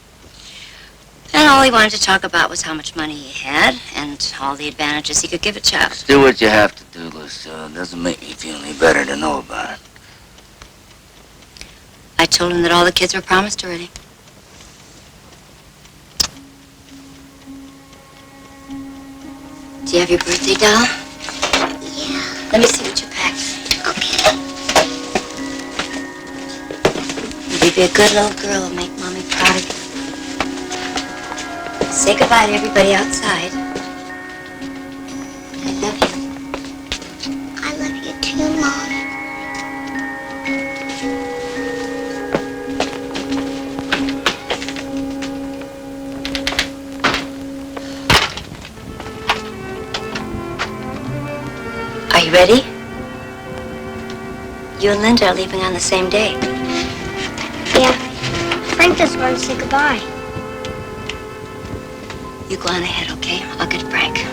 And all he wanted to talk about was how much money he had and all the advantages he could give a child.
Do what you have to do, Lucille. It doesn't make me feel any better to know about it.
I told him that all the kids were promised already. Do you have your birthday doll?
Yeah.
Let me see what you packed.
Okay.
You'll be a good little girl and make Mommy proud of you. Say goodbye to everybody outside. I love you.
I love you too, Mom.
Are you ready? You and Linda are leaving on the same day.
Yeah. Frank doesn't want to say goodbye.
You go on ahead, okay? I'll get Frank.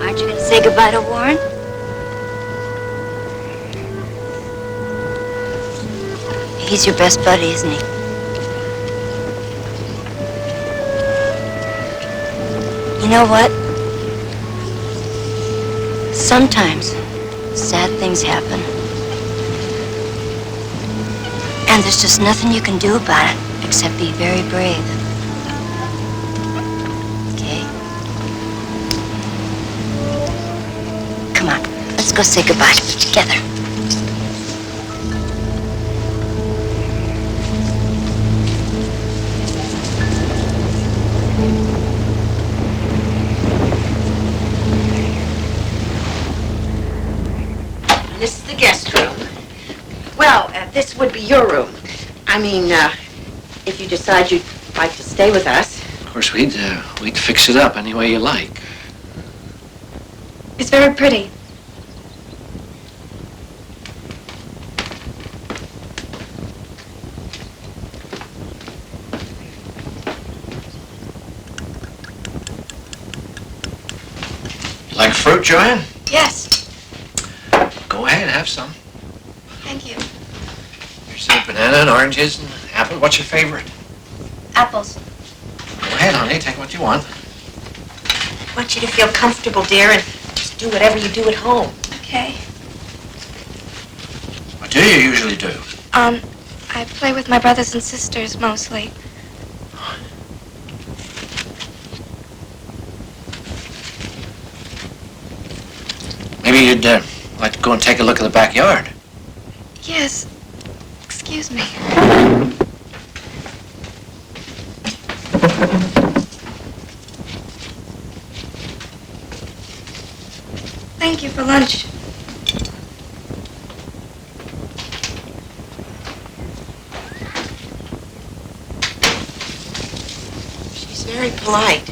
Aren't you going to say goodbye to Warren? He's your best buddy, isn't he? You know what? Sometimes sad things happen. And there's just nothing you can do about it except be very brave. Okay? Come on, let's go say goodbye together.
this would be your room. I mean, if you decide you'd like to stay with us.
Of course, we'd fix it up any way you like.
It's very pretty.
Like fruit, Joanne?
Yes.
Go ahead, have some.
Thank you.
Here's some banana and oranges and apple. What's your favorite?
Apples.
Go ahead, honey, take what you want.
I want you to feel comfortable, dear, and just do whatever you do at home.
Okay.
What do you usually do?
I play with my brothers and sisters mostly.
Maybe you'd like to go and take a look at the backyard.
Yes. Excuse me. Thank you for lunch.
She's very polite.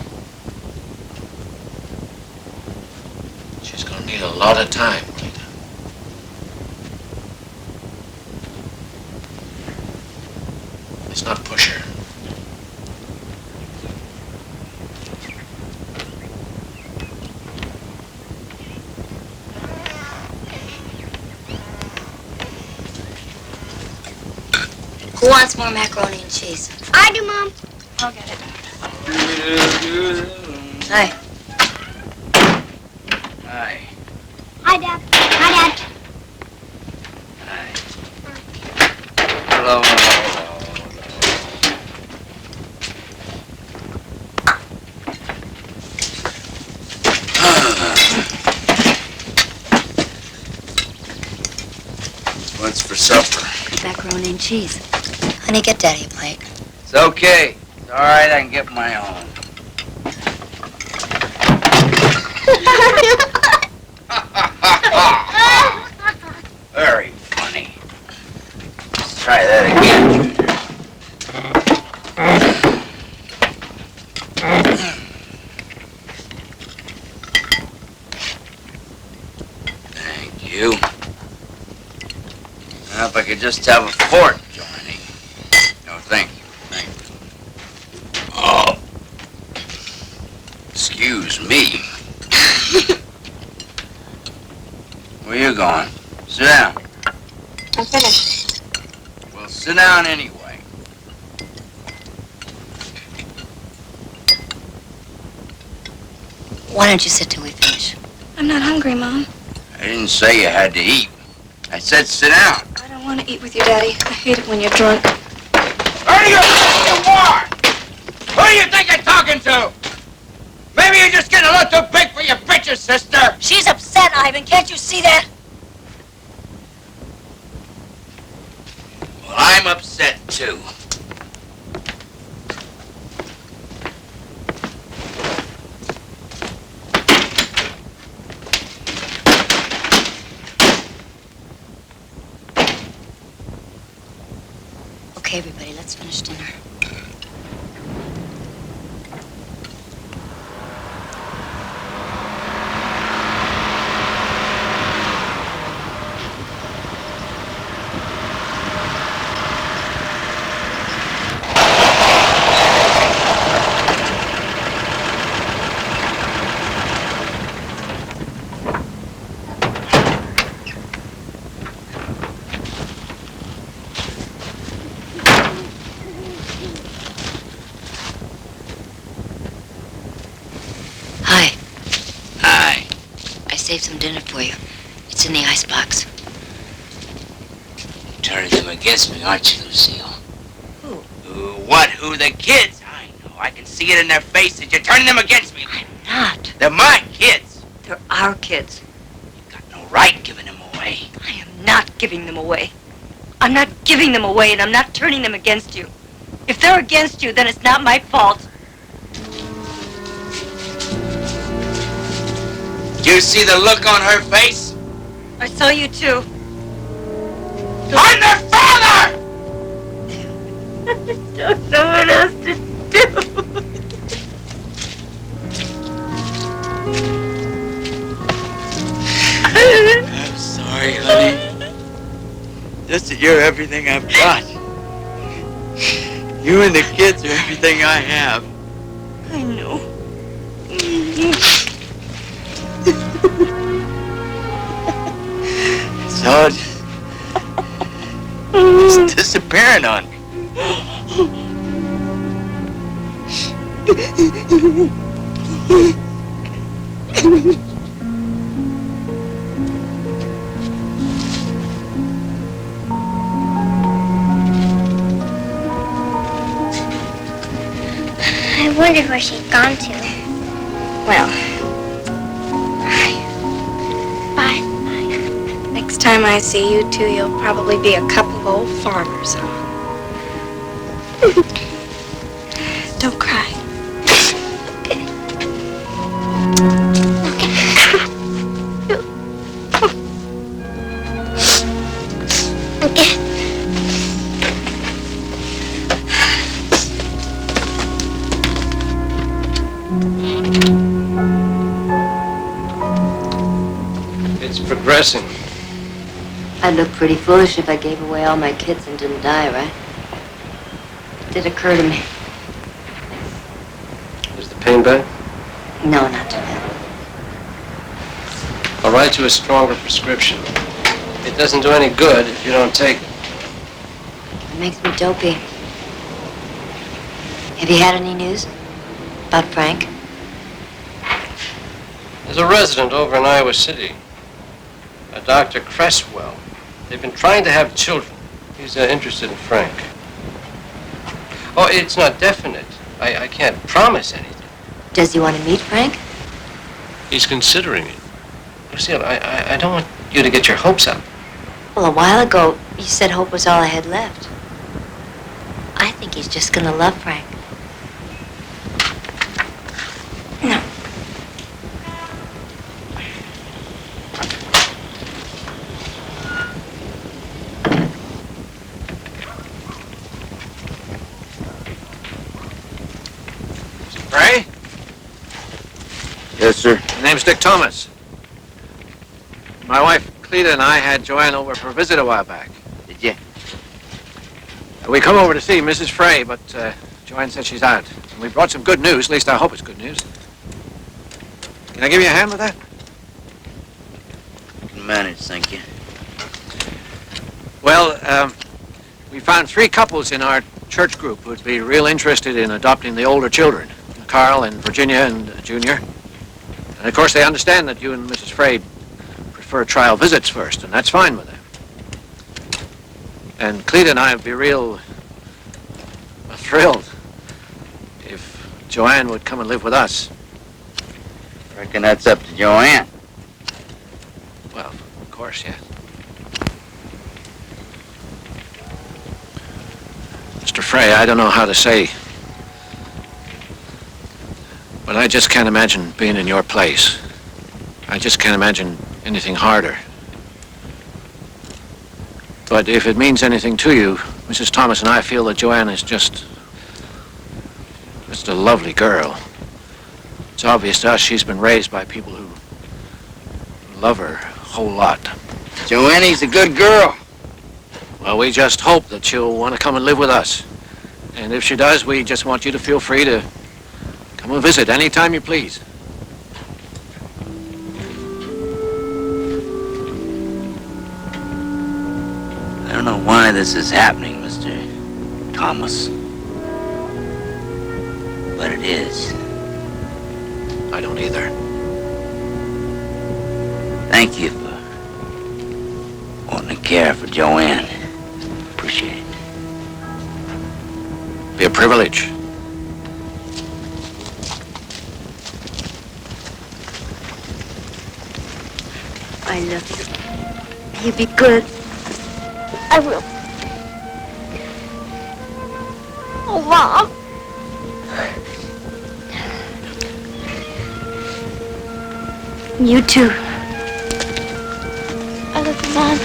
She's going to need a lot of time, Rita. Let's not push her.
Who wants more macaroni and cheese?
I do, Mom.
I'll get it.
Hi.
Hi.
Hi, Dad. Hi, Dad.
Hello. What's for supper?
Macaroni and cheese. Honey, get Daddy a plate.
It's okay. It's all right. I can get my own. Very funny. Let's try that again, Thank you. Now, if I could just have a fork, Johnny. No, thank you. Thank you. Oh. Excuse me. Where you going? Sit down.
I'm finished.
Well, sit down anyway.
Why don't you sit till we finish?
I'm not hungry, Mom.
I didn't say you had to eat. I said sit down.
I don't want to eat with you, Daddy. I hate it when you're drunk.
Who do you think you are? Who do you think you're talking to? Maybe you're just getting a little too big for your britches, sister.
She's upset, Ivan. Can't you see that?
Well, I'm upset, too.
Okay, everybody, let's finish dinner. Saved some dinner for you. It's in the icebox.
Turning them against me, aren't you, Lucille?
Who?
What? Who? The kids? I know. I can see it in their faces. You're turning them against me.
I'm not.
They're my kids.
They're our kids.
You've got no right giving them away.
I am not giving them away. I'm not giving them away, and I'm not turning them against you. If they're against you, then it's not my fault.
Do you see the look on her face?
I saw you too.
I'm their father!
you're everything I've got. You and the kids are everything I have.
I know.
So it's disappearing on me.
I wondered where she'd gone to.
Well,
Bye.
next time I see you two, you'll probably be a couple of old farmers, huh? Don't cry.
Okay.
It's progressing.
I'd look pretty foolish if I gave away all my kids and didn't die, right? It did occur to me.
Is the pain bad?
No, not too bad.
I'll write you a stronger prescription. It doesn't do any good if you don't take it.
It makes me dopey. Have you had any news about Frank?
There's a resident over in Iowa City, a Dr. Cresswell. They've been trying to have children. He's interested in Frank. Oh, it's not definite. I can't promise anything.
Does he want to meet Frank?
He's considering it. Lucille, I don't want you to get your hopes up.
Well, a while ago, you said hope was all I had left. I think he's just gonna love Frank.
No.
Ray?
Yes, sir.
My name's Dick Thomas. My wife, Cleta, and I had Joanne over for a visit a while back.
Did you?
We come over to see Mrs. Frey, but Joanne said she's out. And we brought some good news, at least I hope it's good news. Can I give you a hand with that?
I can manage, thank you.
Well, we found 3 couples in our church group who'd be real interested in adopting the older children. Carl and Virginia and Junior. And of course they understand that you and Mrs. Frey prefer trial visits first, and that's fine with them. And Cleta and I would be real thrilled if Joanne would come and live with us.
Reckon that's up to Joanne.
Well, of course, yeah. Mr. Frey, I don't know how to say, but I just can't imagine being in your place. I just can't imagine anything harder. But if it means anything to you, Mrs. Thomas and I feel that Joanne is just a lovely girl. It's obvious to us she's been raised by people who love her a whole lot.
Joanne's a good girl.
Well, we just hope that she'll want to come and live with us. And if she does, we just want you to feel free to come and visit anytime you please.
I don't know why this is happening, Mr. Thomas. But it is.
I don't either.
Thank you for wanting to care for Joanne. Appreciate it.
Be a privilege.
I love you. You be good.
I will. Oh, Mom.
You too.
I love you, Mom.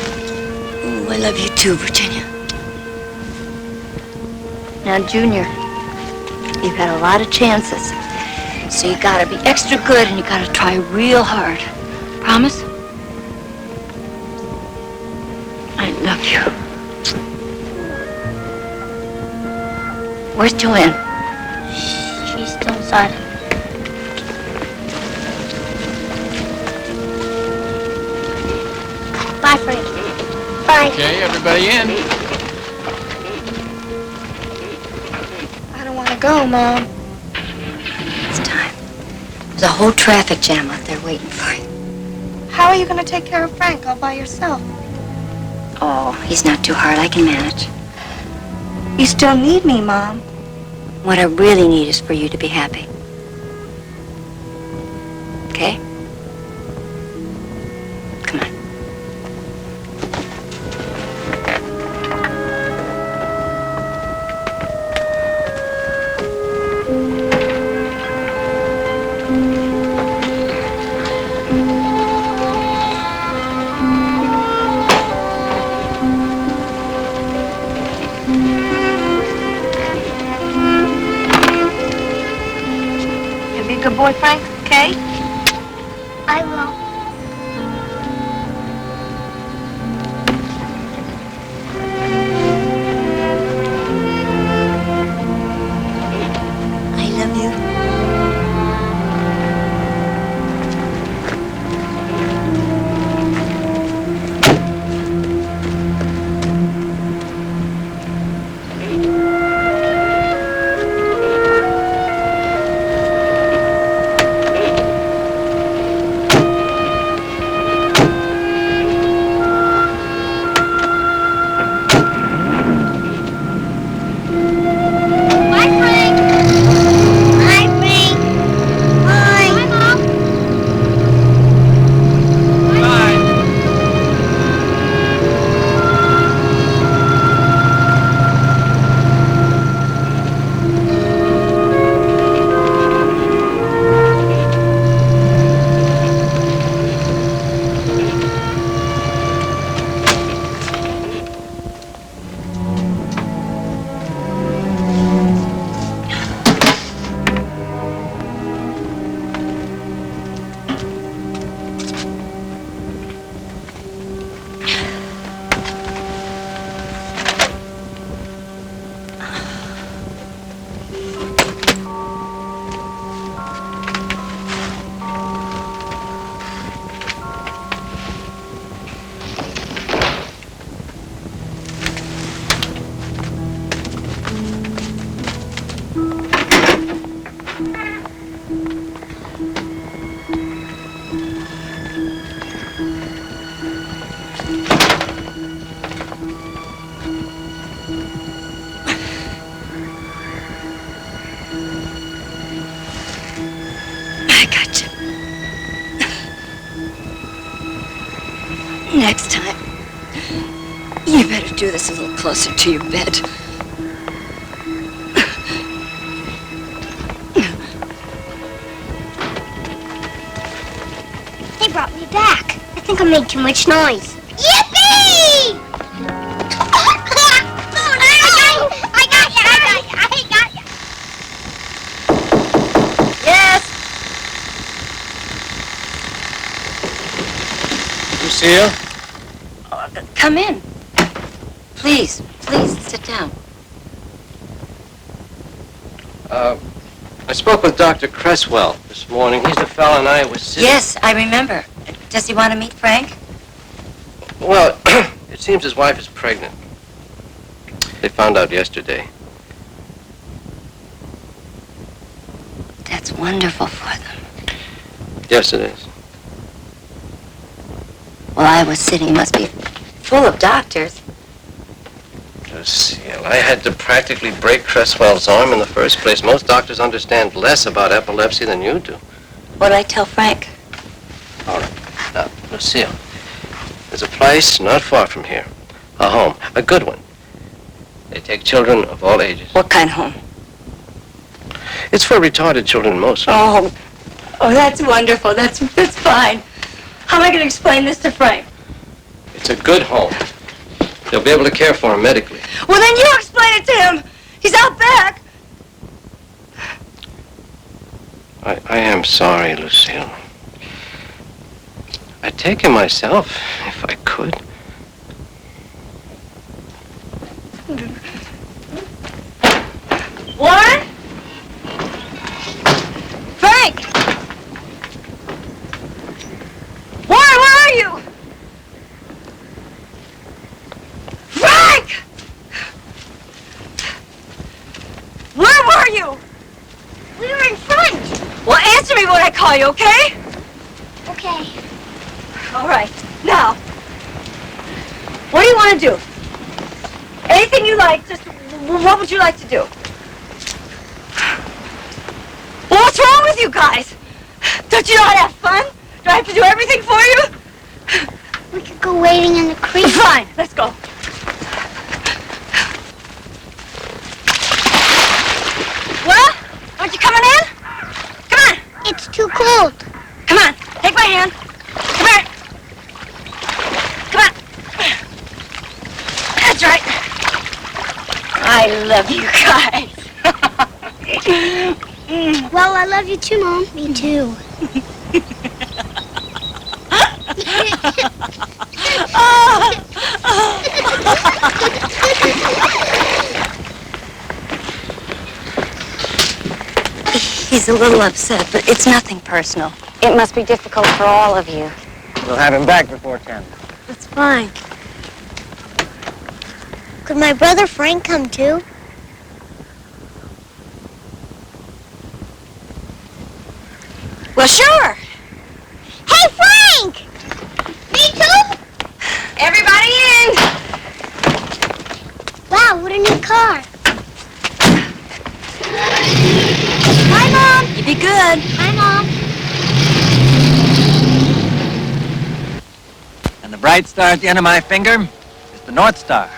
Oh, I love you too, Virginia. Now, Junior, you've had a lot of chances. So you gotta be extra good and you gotta try real hard. Promise? I love you.
Where's Joanne?
She's still inside. Bye, Frank. Bye.
Okay, everybody in.
I don't want to go, Mom.
It's time. There's a whole traffic jam out there waiting for you.
How are you going to take care of Frank all by yourself?
Oh, he's not too hard. I can manage.
You still need me, Mom.
What I really need is for you to be happy. Okay? Come on.
Be a good boy, Frank, okay?
I will.
I love you.
Bye, Frank. Bye, Frank. Bye. Bye, Mom. Bye.
I got you. Next time, you better do this a little closer to your bed.
They brought me back. I think I made too much noise. Yippee! I got you.
Yes.
Lucille?
Come in. Please, sit down.
I spoke with Dr. Cresswell this morning. He's the fellow in Iowa City.
Yes, I remember. Does he want to meet Frank?
Well, it seems his wife is pregnant. They found out yesterday.
That's wonderful for them.
Yes, it is.
Well, Iowa City must be full of doctors.
Lucille, I had to practically break Cresswell's arm in the first place. Most doctors understand less about epilepsy than you do.
What did I tell Frank?
All right. Now, Lucille, there's a place not far from here. A home. A good one. They take children of all ages.
What kind of home?
It's for retarded children mostly.
Oh, that's wonderful. That's fine. How am I going to explain this to Frank?
It's a good home. They'll be able to care for him medically.
Well, then you explain it to him. He's out back.
I am sorry, Lucille. I'd take him myself if I could.
are you?
We were in front.
Well, answer me when I call you, okay?
Okay.
All right. Now, what do you want to do? Anything you like, just what would you like to do? Well, what's wrong with you guys? Don't you know how to have fun? Do I have to do everything for you?
We could go wading in the creek.
Fine, let's go. Well, aren't you coming in? Come on.
It's too cold.
Come on, take my hand. Come here. Come on. That's right. I love you guys.
Well, I love you too, Mom. Me too.
He's a little upset, but it's nothing personal.
It must be difficult for all of you.
We'll have him back before 10.
That's fine. Could my brother Frank come too?
Well, sure.
Hey, Frank! Me too?
Everybody in.
Wow, what a new car. Hi, Mom.
You be good.
Hi, Mom.
And the bright star at the end of my finger is the North Star.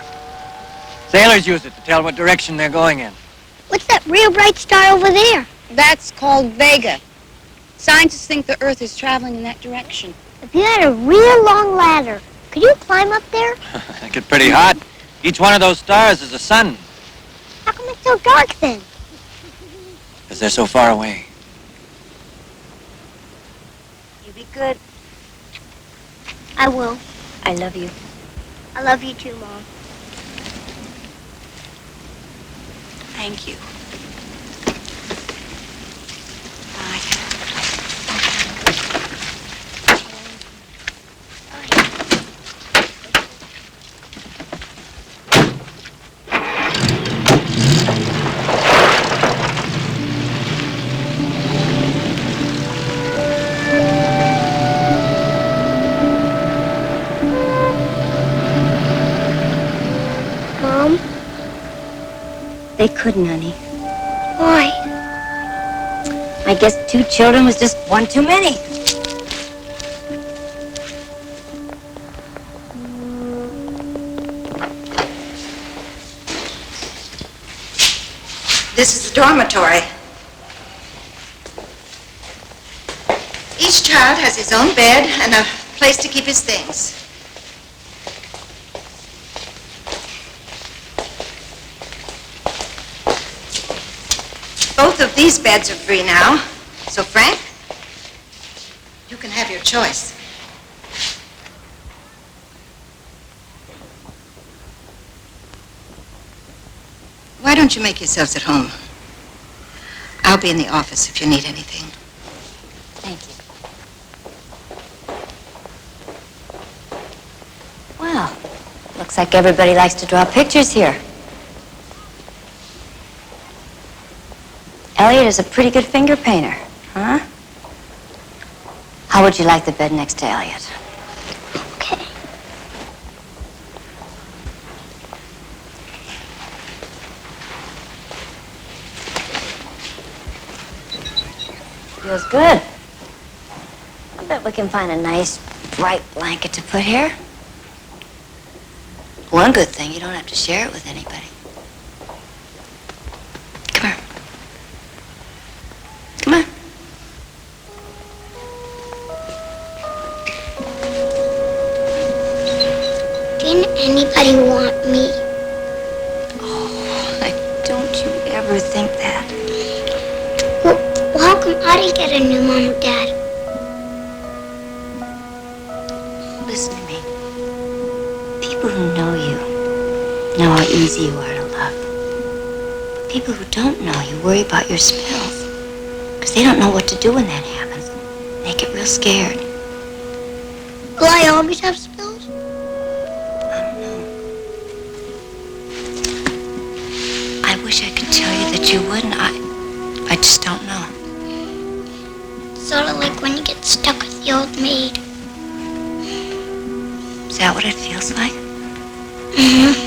Sailors use it to tell what direction they're going in.
What's that real bright star over there?
That's called Vega. Scientists think the Earth is traveling in that direction.
If you had a real long ladder, could you climb up there?
It gets pretty hot. Each one of those stars is a sun,
How come it's so dark then?
because they're so far away.
You be good.
I will.
I love you.
I love you too, Mom.
Thank you.
Mom?
They couldn't, honey.
Why?
I guess 2 children was just one too many.
This is the dormitory. Each child has his own bed and a place to keep his things. Both of these beds are free now. So, Frank, you can have your choice. Why don't you make yourselves at home? I'll be in the office if you need anything.
Thank you. Well, looks like everybody likes to draw pictures here. Elliot is a pretty good finger painter, huh? How would you like the bed next to Elliot?
Okay.
Feels good. I bet we can find a nice, bright blanket to put here. One good thing, you don't have to share it with anybody. Come here. Come on.
Didn't anybody want me?
Oh, don't you ever think that.
Well, how come I didn't get a new mom or dad?
Listen to me. People who know you know how easy you are to love. But people who don't know you worry about your spells. Because they don't know what to do when that happens. They get real scared.
Will I always have spills?
I wish I could tell you that you wouldn't. I just don't know.
Sort of like when you get stuck with the old maid.
Is that what it feels like?
Mm-hmm.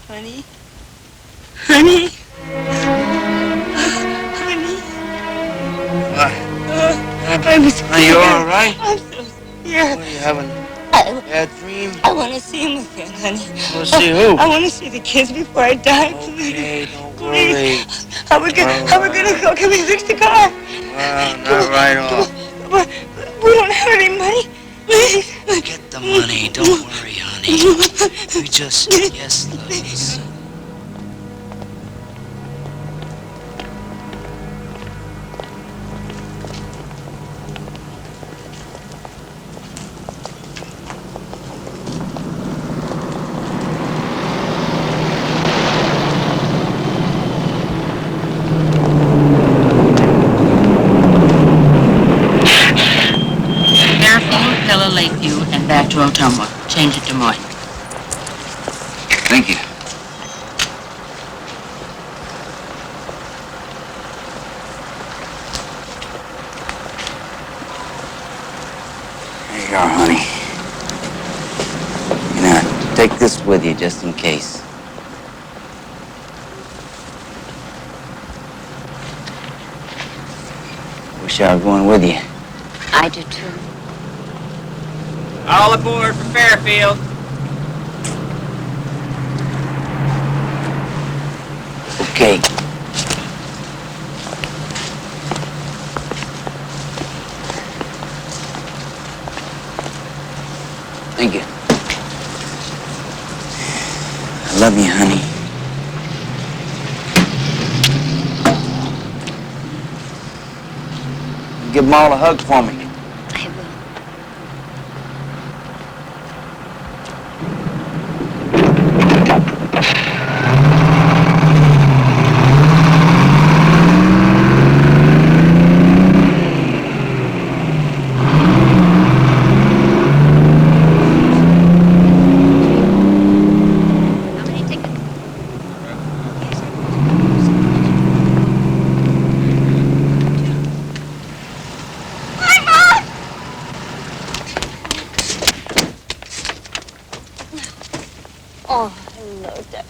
Honey? Honey? Honey?
Are you all right?
I'm so scared.
What, are you having
I,
bad dream?
I want to see him again, honey.
Want to see who?
I want to see the kids before I die, please.
Okay, don't
Please.
worry.
How we gonna go? Can we fix the car?
Well, not right off.
We don't have any money. Please.
Get the money. Don't worry, honey. We just, yes, love.
Fairfield, Lakeview, and back to Ottumwa. Change at Des Moines.
Thank you. There you are, honey. Now, take this with you just in case. Wish I was going with you.
I do too.
All aboard for Fairfield.
Okay. Thank you. I love you, honey. Give them all a hug for me.
Oh, hello, Dad.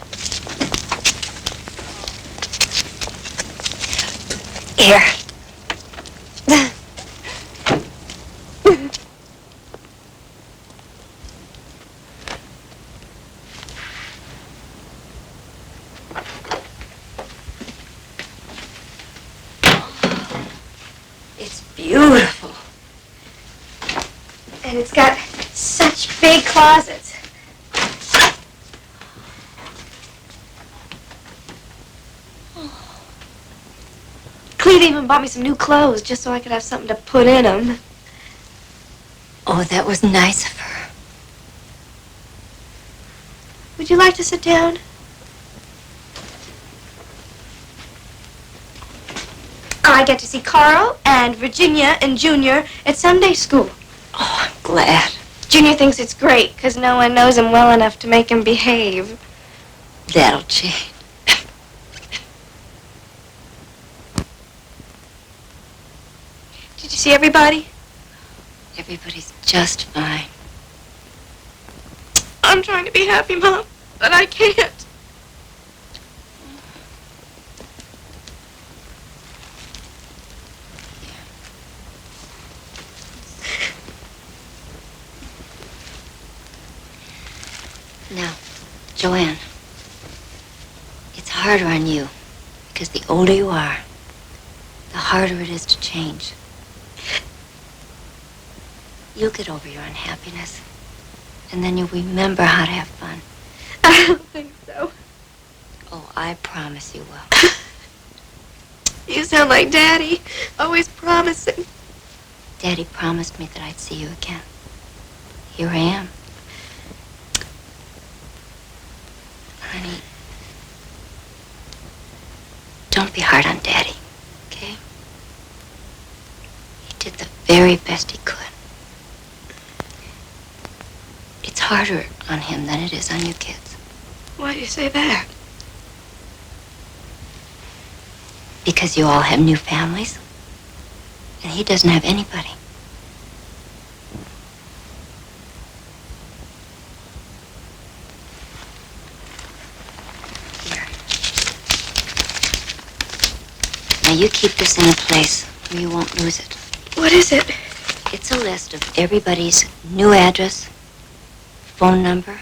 Here. It's beautiful. And it's got Such big closets. Cleve even bought me some new clothes just so I could have something to put in them.
Oh, that was nice of her.
Would you like to sit down? I get to see Carl and Virginia and Junior at Sunday school.
Oh, I'm glad.
Junior thinks it's great because no one knows him well enough to make him behave.
That'll change.
Did you see everybody?
Everybody's just fine.
I'm trying to be happy, Mom, but I can't.
Now, Joanne, it's harder on you because the older you are, the harder it is to change. You'll get over your unhappiness, and then you'll remember how to have fun.
I don't think so.
Oh, I promise you will.
You sound like Daddy, always promising.
Daddy promised me that I'd see you again. Here I am. Honey, don't be hard on Daddy, okay? He did the very best he could. It's harder on him than it is on you kids.
Why do you say that?
Because you all have new families, and he doesn't have anybody. Now you keep this in a place where you won't lose it.
What is it?
It's a list of everybody's new address, phone number,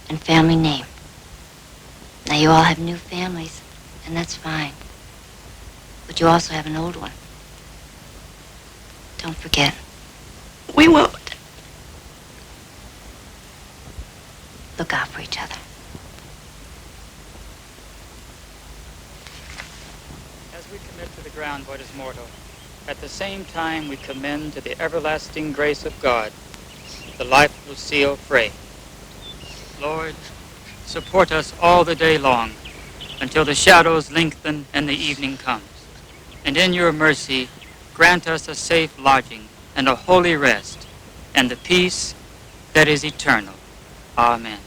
and family name. Now you all have new families, and that's fine. But you also have an old one. Don't forget.
We won't.
Look out for each other.
As we commit to the ground what is mortal, at the same time we commend to the everlasting grace of God the life of Lucille Frey. Lord, support us all the day long until the shadows lengthen and the evening comes. And in your mercy, grant us a safe lodging and a holy rest and the peace that is eternal. Amen.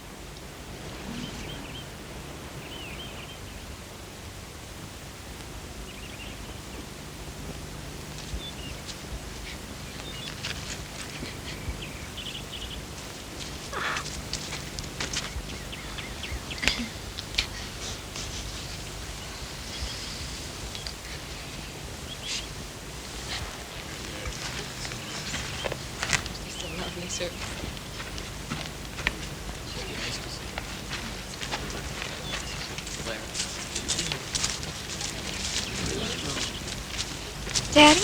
Daddy,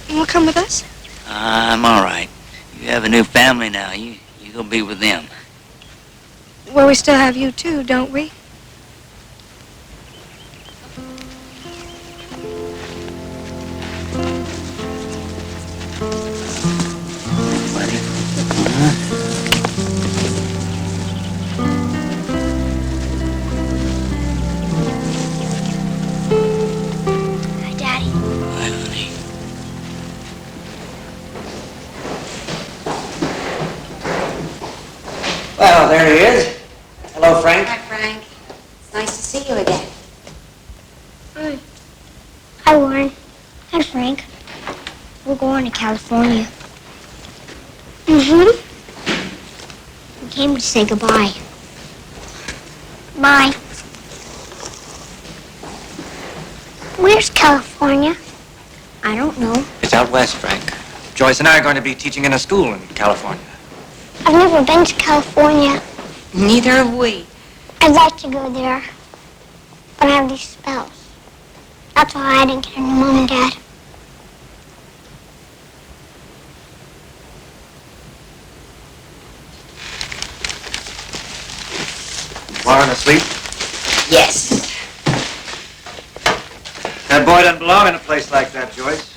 you want to come with us?
I'm all right. You have a new family now. You go be with them.
Well, we still have you too, don't we?
Hi, Daddy.
Hi, honey.
Well, there he is. Hello, Frank.
Hi, Frank. It's nice to see you again.
Hi. Hi, Warren. Hi, Frank. We're going to California. Mm-hmm. We came to say goodbye. Bye. Where's California? I don't know.
It's out west, Frank. Joyce and I are going to be teaching in a school in California.
I've never been to California.
Neither have we.
I'd like to go there, but I have these spells. That's why I didn't get any Mom and Dad.
Warren asleep?
Yes.
That boy doesn't belong in a place like that, Joyce.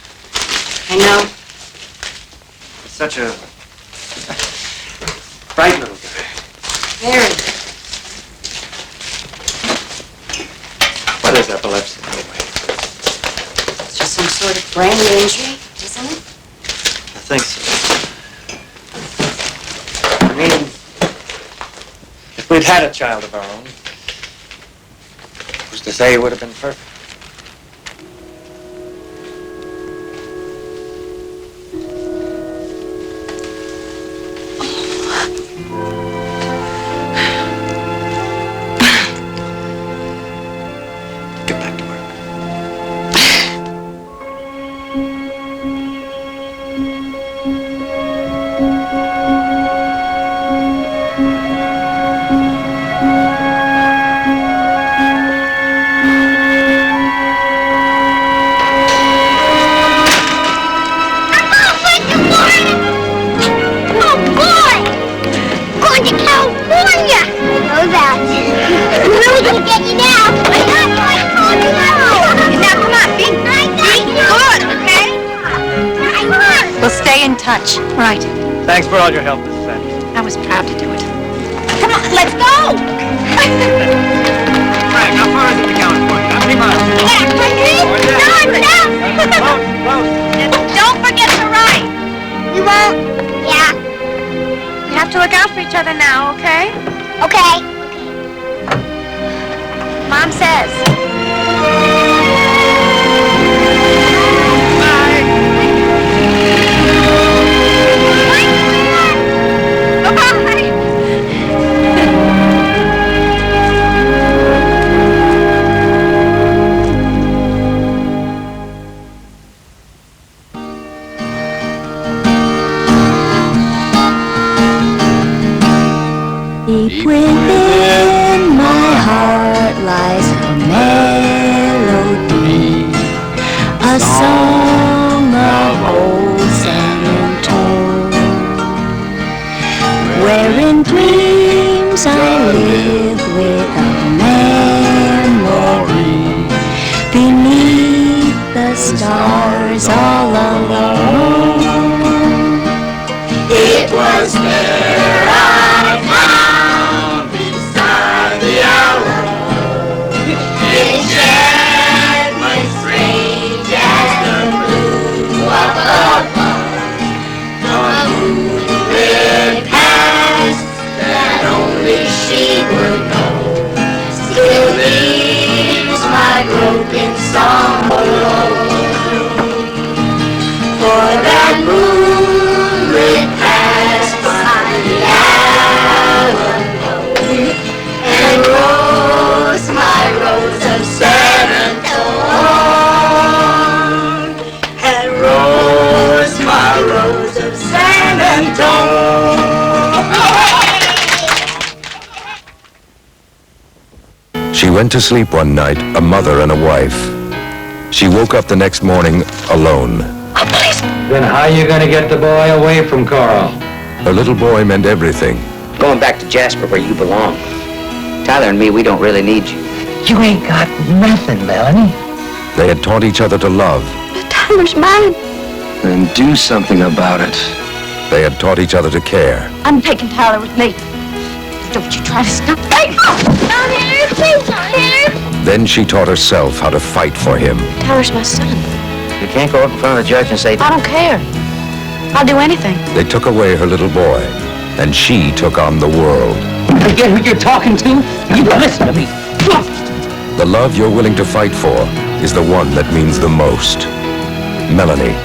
I know.
He's such a bright little guy.
Very.
What is epilepsy anyway?
It's just some sort of brain injury, isn't it?
I think so. I mean, if we'd had a child of our own, who's to say he would have been perfect?
Right.
Thanks for all your help, Mrs. Anderson.
I was proud to do it. Come on, let's go!
Frank, how far is it to California? How many miles?
Don't forget to write.
You won't? Yeah.
You have to look out for each other now, okay?
Okay.
Mom says.
Deep within my heart lies a melody, a song of old San Antone, where in dreams I live with a memory, beneath the stars all alone. It was there I found beside the enchantment strange as the blue of a pond, a moonlit past that only she would know, still leaves my broken song alone. For that moonlit past by the Alamo, and rose my rose of San Antone, and rose my rose of San Antone.
She went to sleep one night, a mother and a wife. She woke up the next morning alone.
Then how are you going to get the boy away from Carl?
Her little boy meant everything.
Going back to Jasper where you belong. Tyler and me, we don't really need you.
You ain't got nothing, Melanie.
They had taught each other to love.
Tyler's mine.
Then do something about it. They had taught each other to care.
I'm taking Tyler with me. Don't you try to stop me.
Not here, please, not here.
Then she taught herself how to fight for him.
Tyler's my son.
You can't go up in front of the judge and say,
I don't care. I'll do anything.
They took away her little boy, and she took on the world.
Forget who you're talking to. You listen to me.
The love you're willing to fight for is the one that means the most. Melanie.